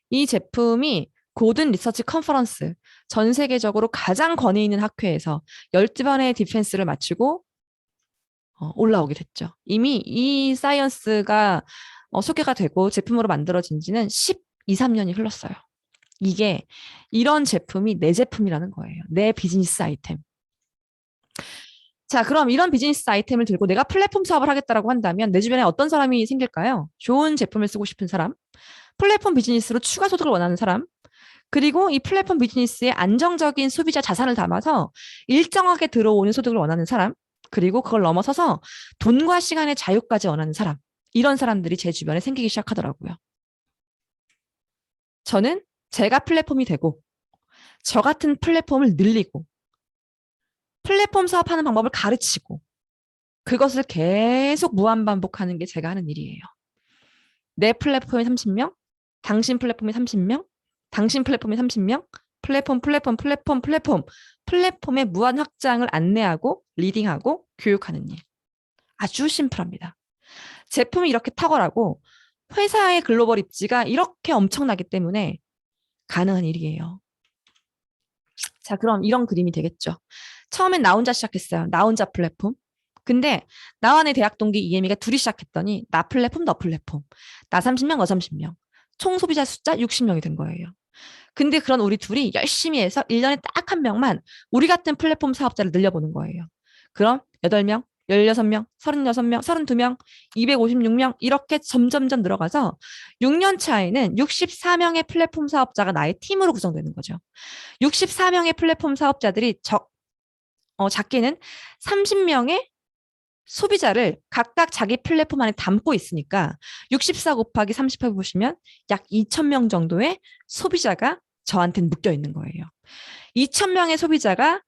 이 제품이 고든 리서치 컨퍼런스, 전 세계적으로 가장 권위 있는 학회에서 12번의 디펜스를 마치고 올라오게 됐죠. 이미 이 사이언스가 소개가 되고 제품으로 만들어진 지는 12, 13년이 흘렀어요. 이게 이런 제품이 내 제품이라는 거예요. 내 비즈니스 아이템. 자, 그럼 이런 비즈니스 아이템을 들고 내가 플랫폼 사업을 하겠다라고 한다면 내 주변에 어떤 사람이 생길까요? 좋은 제품을 쓰고 싶은 사람, 플랫폼 비즈니스로 추가 소득을 원하는 사람, 그리고 이 플랫폼 비즈니스에 안정적인 소비자 자산을 담아서 일정하게 들어오는 소득을 원하는 사람, 그리고 그걸 넘어서서 돈과 시간의 자유까지 원하는 사람, 이런 사람들이 제 주변에 생기기 시작하더라고요. 저는 제가 플랫폼이 되고 저 같은 플랫폼을 늘리고 플랫폼 사업하는 방법을 가르치고 그것을 계속 무한반복하는 게 제가 하는 일이에요. 내 플랫폼이 30명, 당신 플랫폼이 30명, 당신 플랫폼이 30명, 플랫폼의 무한 확장을 안내하고 리딩하고 교육하는 일. 아주 심플합니다. 제품이 이렇게 탁월하고 회사의 글로벌 입지가 이렇게 엄청나기 때문에 가능한 일이에요. 자, 그럼 이런 그림이 되겠죠. 처음엔 나 혼자 시작했어요. 나 혼자 플랫폼. 근데 나와 내 대학 동기 이혜미가 둘이 시작했더니 나 플랫폼, 너 플랫폼. 나 30명, 너 30명. 총 소비자 숫자 60명이 된 거예요. 근데 그런 우리 둘이 열심히 해서 1년에 딱 한 명만 우리 같은 플랫폼 사업자를 늘려보는 거예요. 그럼 8명, 16명, 36명, 32명, 256명 이렇게 점점점 늘어가서 6년 차에는 64명의 플랫폼 사업자가 나의 팀으로 구성되는 거죠. 64명의 플랫폼 사업자들이 작게는 30명의 소비자를 각각 자기 플랫폼 안에 담고 있으니까 64 곱하기 30 해보시면 약 2,000명 정도의 소비자가 저한테는 묶여 있는 거예요. 2,000명의 소비자가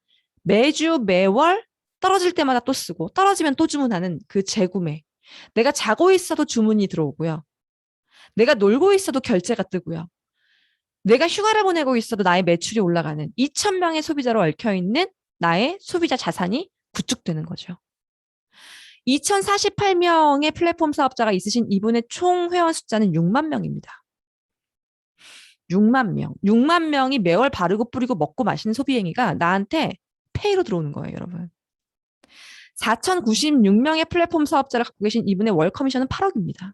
매주 매월 떨어질 때마다 또 쓰고 떨어지면 또 주문하는 그 재구매. 내가 자고 있어도 주문이 들어오고요. 내가 놀고 있어도 결제가 뜨고요. 내가 휴가를 보내고 있어도 나의 매출이 올라가는 2,000명의 소비자로 얽혀있는 나의 소비자 자산이 구축되는 거죠. 2,048명의 플랫폼 사업자가 있으신 이분의 총 회원 숫자는 6만 명입니다. 6만 명. 6만 명이 매월 바르고 뿌리고 먹고 마시는 소비행위가 나한테 페이로 들어오는 거예요, 여러분. 4,096명의 플랫폼 사업자를 갖고 계신 이분의 월 커미션은 8억입니다.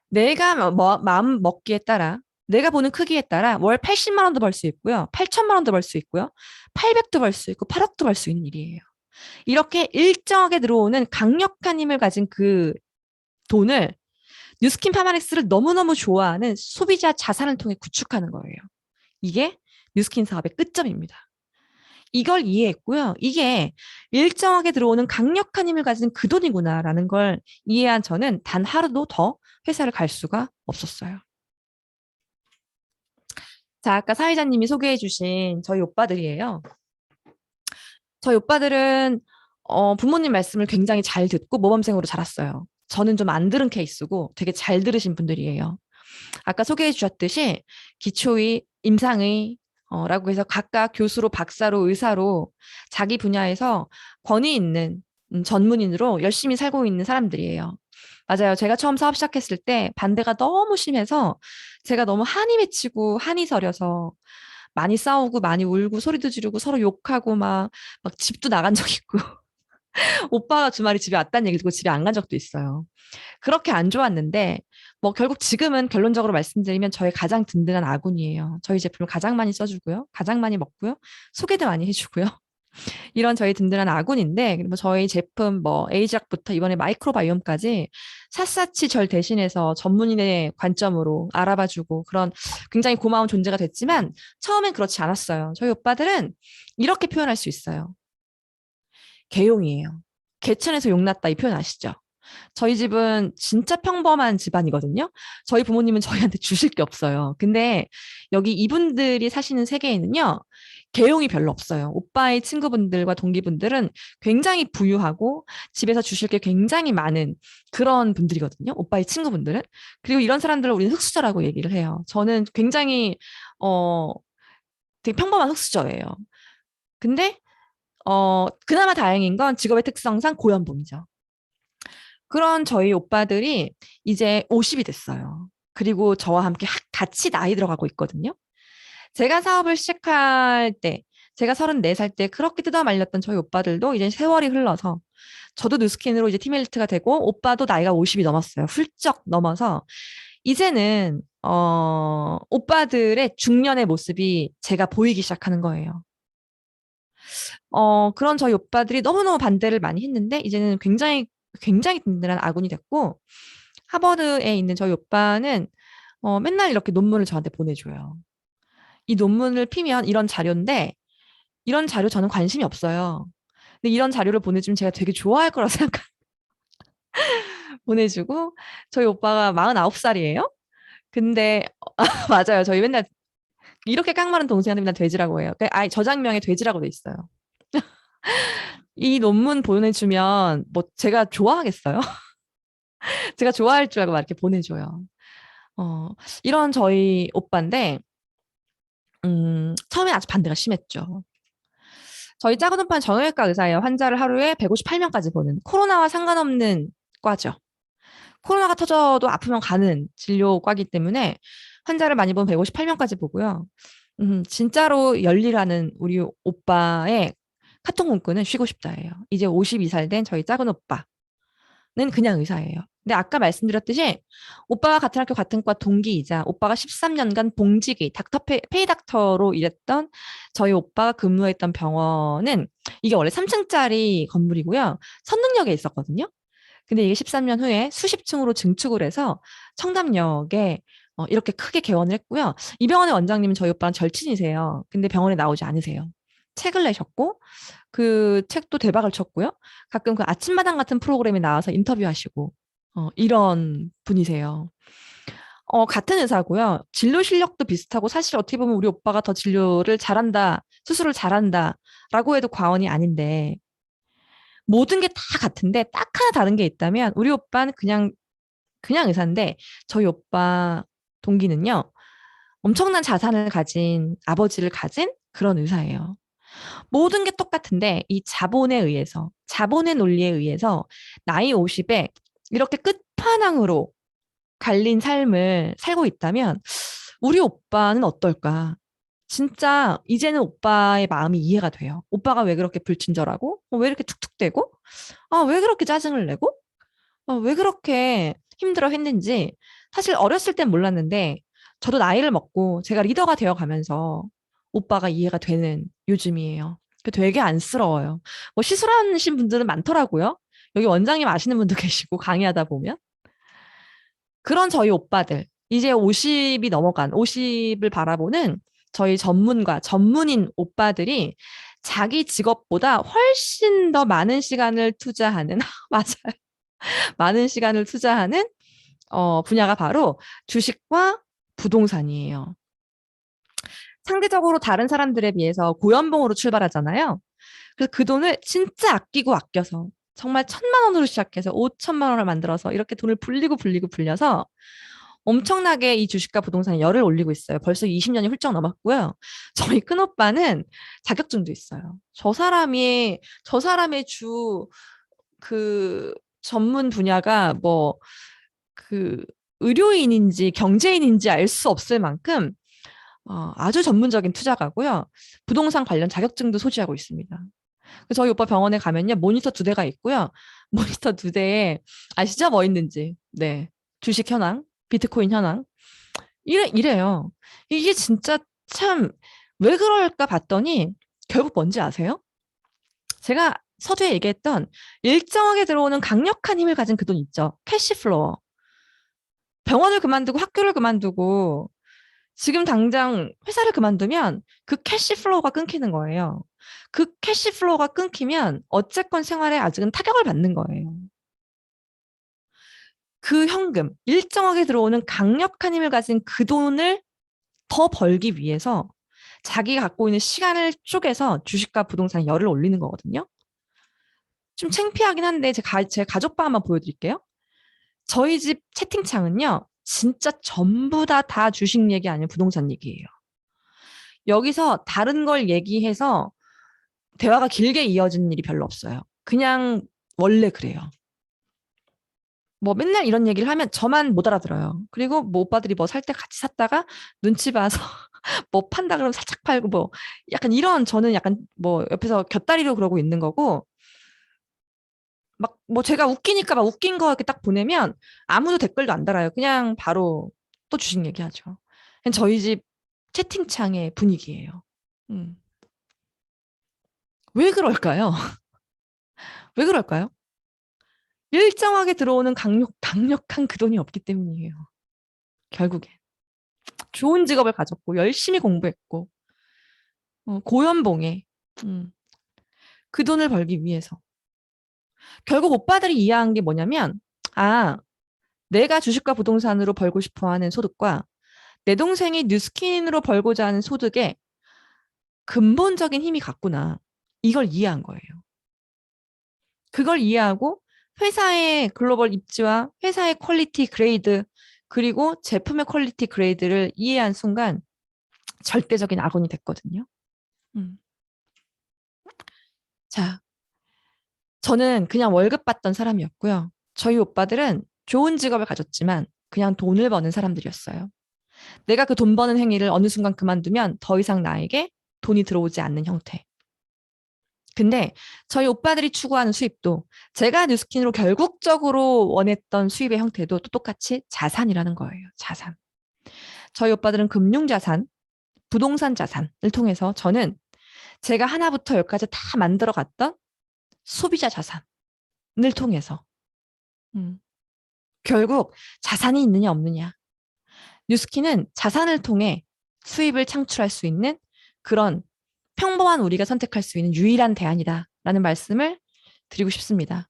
내가 마음 먹기에 따라 내가 보는 크기에 따라 월 80만 원도 벌 수 있고요. 8천만 원도 벌 수 있고요. 800도 벌 수 있고 8억도 벌 수 있는 일이에요. 이렇게 일정하게 들어오는 강력한 힘을 가진 그 돈을 뉴스킨 파마넥스를 너무너무 좋아하는 소비자 자산을 통해 구축하는 거예요. 이게 뉴스킨 사업의 끝점입니다. 이걸 이해했고요. 이게 일정하게 들어오는 강력한 힘을 가진 그 돈이구나라는 걸 이해한 저는 단 하루도 더 회사를 갈 수가 없었어요. 자, 아까 사회자님이 소개해 주신 저희 오빠들이에요. 저희 오빠들은 부모님 말씀을 굉장히 잘 듣고 모범생으로 자랐어요. 저는 좀 안 들은 케이스고 되게 잘 들으신 분들이에요. 아까 소개해 주셨듯이 기초의, 임상의 라고 해서 각각 교수로, 박사로, 의사로 자기 분야에서 권위 있는 전문인으로 열심히 살고 있는 사람들이에요. 맞아요. 제가 처음 사업 시작했을 때 반대가 너무 심해서 제가 너무 한이 맺히고 한이 서려서 많이 싸우고 많이 울고 소리도 지르고 서로 욕하고 막 집도 나간 적 있고 오빠가 주말에 집에 왔다는 얘기 듣고 집에 안 간 적도 있어요. 그렇게 안 좋았는데 뭐 결국 지금은 결론적으로 말씀드리면 저의 가장 든든한 아군이에요. 저희 제품을 가장 많이 써주고요. 가장 많이 먹고요. 소개도 많이 해주고요. 이런 저희 든든한 아군인데 뭐 저희 제품 뭐 에이작부터 이번에 마이크로바이옴까지 샅샅이 절 대신해서 전문인의 관점으로 알아봐주고 그런 굉장히 고마운 존재가 됐지만 처음엔 그렇지 않았어요. 저희 오빠들은 이렇게 표현할 수 있어요. 개용이에요. 개천에서 용났다 이 표현 아시죠? 저희 집은 진짜 평범한 집안이거든요. 저희 부모님은 저희한테 주실 게 없어요. 근데 여기 이분들이 사시는 세계에는요. 개용이 별로 없어요. 오빠의 친구분들과 동기분들은 굉장히 부유하고 집에서 주실 게 굉장히 많은 그런 분들이거든요. 오빠의 친구분들은. 그리고 이런 사람들을 우리는 흑수저라고 얘기를 해요. 저는 굉장히 되게 평범한 흑수저예요. 근데 그나마 다행인 건 직업의 특성상 고연봉이죠. 그런 저희 오빠들이 이제 50이 됐어요. 그리고 저와 함께 같이 나이 들어가고 있거든요. 제가 사업을 시작할 때, 제가 34살 때 그렇게 뜯어 말렸던 저희 오빠들도 이제 세월이 흘러서 저도 뉴스킨으로 이제 팀 엘리트가 되고 오빠도 나이가 50이 넘었어요. 훌쩍 넘어서 이제는 오빠들의 중년의 모습이 제가 보이기 시작하는 거예요. 그런 저희 오빠들이 너무너무 반대를 많이 했는데 이제는 굉장히 굉장히 든든한 아군이 됐고 하버드에 있는 저희 오빠는 맨날 이렇게 논문을 저한테 보내줘요. 이 논문을 피면 이런 자료인데 이런 자료 저는 관심이 없어요. 근데 이런 자료를 보내주면 제가 되게 좋아할 거라고 생각 보내주고 저희 오빠가 49살이에요. 근데 맞아요. 저희 맨날 이렇게 깡마른 동생한테 맨날 돼지라고 해요. 저장명에 돼지라고 돼 있어요. 이 논문 보내주면 뭐 제가 좋아하겠어요? 제가 좋아할 줄 알고 막 이렇게 보내줘요. 어, 이런 저희 오빠인데 처음에 아주 반대가 심했죠. 저희 작은 오빠는 정형외과 의사예요. 환자를 하루에 158명까지 보는 코로나와 상관없는 과죠. 코로나가 터져도 아프면 가는 진료과기 때문에 환자를 많이 보면 158명까지 보고요. 진짜로 열일하는 우리 오빠의 카톡 문구는 쉬고 싶다예요. 이제 52살 된 저희 작은 오빠는 그냥 의사예요. 근데 아까 말씀드렸듯이 오빠와 같은 학교 같은 과 동기이자 오빠가 13년간 봉직이 페이 닥터로 일했던 저희 오빠가 근무했던 병원은 이게 원래 3층짜리 건물이고요. 선릉역에 있었거든요. 근데 이게 13년 후에 수십 층으로 증축을 해서 청담역에 이렇게 크게 개원을 했고요. 이 병원의 원장님은 저희 오빠랑 절친이세요. 근데 병원에 나오지 않으세요. 책을 내셨고 그 책도 대박을 쳤고요. 가끔 그 아침마당 같은 프로그램에 나와서 인터뷰하시고 이런 분이세요. 같은 의사고요. 진료 실력도 비슷하고 사실 어떻게 보면 우리 오빠가 더 진료를 잘한다, 수술을 잘한다라고 해도 과언이 아닌데 모든 게 다 같은데 딱 하나 다른 게 있다면 우리 오빠는 그냥 의사인데 저희 오빠 동기는요. 엄청난 자산을 가진 아버지를 가진 그런 의사예요. 모든 게 똑같은데 이 자본에 의해서 자본의 논리에 의해서 나이 50에 이렇게 끝판왕으로 갈린 삶을 살고 있다면 우리 오빠는 어떨까? 진짜 이제는 오빠의 마음이 이해가 돼요. 오빠가 왜 그렇게 불친절하고 왜 이렇게 툭툭대고 왜 그렇게 짜증을 내고 왜 그렇게 힘들어 했는지 사실 어렸을 땐 몰랐는데 저도 나이를 먹고 제가 리더가 되어 가면서 오빠가 이해가 되는 요즘이에요. 되게 안쓰러워요. 뭐 시술하신 분들은 많더라고요. 여기 원장님 아시는 분도 계시고 강의하다 보면 그런 저희 오빠들 이제 50이 넘어간 50을 바라보는 저희 전문인 오빠들이 자기 직업보다 훨씬 더 많은 시간을 투자하는 맞아요. 많은 시간을 투자하는 분야가 바로 주식과 부동산이에요. 상대적으로 다른 사람들에 비해서 고연봉으로 출발하잖아요. 그래서 그 돈을 진짜 아끼고 아껴서 정말 1,000만 원으로 시작해서 5천만 원을 만들어서 이렇게 돈을 불리고 불려서 엄청나게 이 주식과 부동산에 열을 올리고 있어요. 벌써 20년이 훌쩍 넘었고요. 저희 큰오빠는 자격증도 있어요. 저 사람의 그 전문 분야가 뭐 그 의료인인지 경제인인지 알 수 없을 만큼 아주 전문적인 투자가고요. 부동산 관련 자격증도 소지하고 있습니다. 저희 오빠 병원에 가면요. 모니터 2대가 있고요. 모니터 2대에 아시죠? 뭐 있는지. 네. 주식 현황, 비트코인 현황. 이래요. 이게 진짜 참 왜 그럴까 봤더니 결국 뭔지 아세요? 제가 서두에 얘기했던 일정하게 들어오는 강력한 힘을 가진 그 돈 있죠. 캐시플로어. 병원을 그만두고 학교를 그만두고 지금 당장 회사를 그만두면 그 캐시플로우가 끊기는 거예요. 그 캐시플로우가 끊기면 어쨌건 생활에 아직은 타격을 받는 거예요. 그 현금, 일정하게 들어오는 강력한 힘을 가진 그 돈을 더 벌기 위해서 자기가 갖고 있는 시간을 쪼개서 주식과 부동산에 열을 올리는 거거든요. 좀 창피하긴 한데 제 가족방 한번 보여드릴게요. 저희 집 채팅창은요. 진짜 전부 다 주식 얘기 아니면 부동산 얘기예요. 여기서 다른 걸 얘기해서 대화가 길게 이어지는 일이 별로 없어요. 그냥 원래 그래요. 뭐 맨날 이런 얘기를 하면 저만 못 알아들어요. 그리고 뭐 오빠들이 뭐 살 때 같이 샀다가 눈치 봐서 뭐 판다 그러면 살짝 팔고 뭐 약간 이런 저는 약간 뭐 옆에서 곁다리로 그러고 있는 거고 막 뭐 제가 웃기니까 막 웃긴 거 이렇게 딱 보내면 아무도 댓글도 안 달아요. 그냥 바로 또 주식 얘기하죠. 그냥 저희 집 채팅창의 분위기예요. 음. 왜 그럴까요? 왜 그럴까요? 일정하게 들어오는 강력한 그 돈이 없기 때문이에요. 결국엔. 좋은 직업을 가졌고, 열심히 공부했고, 고연봉에, 그 돈을 벌기 위해서. 결국 오빠들이 이해한 게 뭐냐면, 아, 내가 주식과 부동산으로 벌고 싶어 하는 소득과 내 동생이 뉴스킨으로 벌고자 하는 소득에 근본적인 힘이 같구나. 이걸 이해한 거예요. 그걸 이해하고 회사의 글로벌 입지와 회사의 퀄리티 그레이드 그리고 제품의 퀄리티 그레이드를 이해한 순간 절대적인 악원이 됐거든요. 자, 저는 그냥 월급 받던 사람이었고요. 저희 오빠들은 좋은 직업을 가졌지만 그냥 돈을 버는 사람들이었어요. 내가 그 돈 버는 행위를 어느 순간 그만두면 더 이상 나에게 돈이 들어오지 않는 형태. 근데 저희 오빠들이 추구하는 수입도 제가 뉴스킨으로 결국적으로 원했던 수입의 형태도 또 똑같이 자산이라는 거예요. 자산. 저희 오빠들은 금융자산, 부동산 자산을 통해서 저는 제가 하나부터 열까지 다 만들어 갔던 소비자 자산을 통해서 결국 자산이 있느냐 없느냐. 뉴스킨은 자산을 통해 수입을 창출할 수 있는 그런 평범한 우리가 선택할 수 있는 유일한 대안이다라는 말씀을 드리고 싶습니다.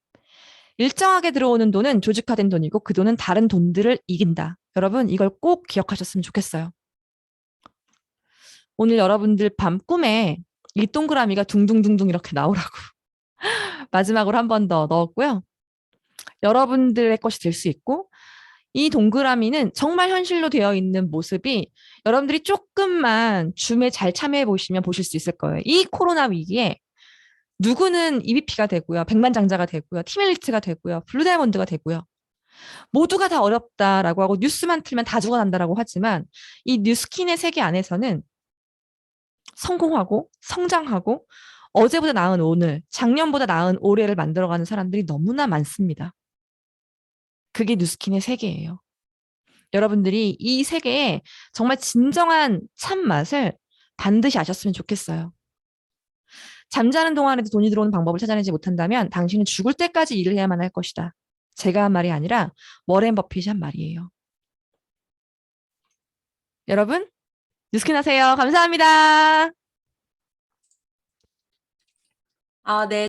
일정하게 들어오는 돈은 조직화된 돈이고 그 돈은 다른 돈들을 이긴다. 여러분 이걸 꼭 기억하셨으면 좋겠어요. 오늘 여러분들 밤 꿈에 이 동그라미가 둥둥둥둥 이렇게 나오라고 마지막으로 한 번 더 넣었고요. 여러분들의 것이 될 수 있고 이 동그라미는 정말 현실로 되어 있는 모습이 여러분들이 조금만 줌에 잘 참여해 보시면 보실 수 있을 거예요. 이 코로나 위기에 누구는 EVP가 되고요. 백만장자가 되고요. 팀엘리트가 되고요. 블루다이몬드가 되고요. 모두가 다 어렵다라고 하고 뉴스만 틀면 다 죽어난다라고 하지만 이 뉴스킨의 세계 안에서는 성공하고 성장하고 어제보다 나은 오늘, 작년보다 나은 올해를 만들어가는 사람들이 너무나 많습니다. 그게 뉴스킨의 세계예요. 여러분들이 이 세계에 정말 진정한 참맛을 반드시 아셨으면 좋겠어요. 잠자는 동안에도 돈이 들어오는 방법을 찾아내지 못한다면 당신은 죽을 때까지 일을 해야만 할 것이다. 제가 한 말이 아니라 워렌 버핏이 한 말이에요. 여러분, 뉴스킨 하세요. 감사합니다. 아, 네.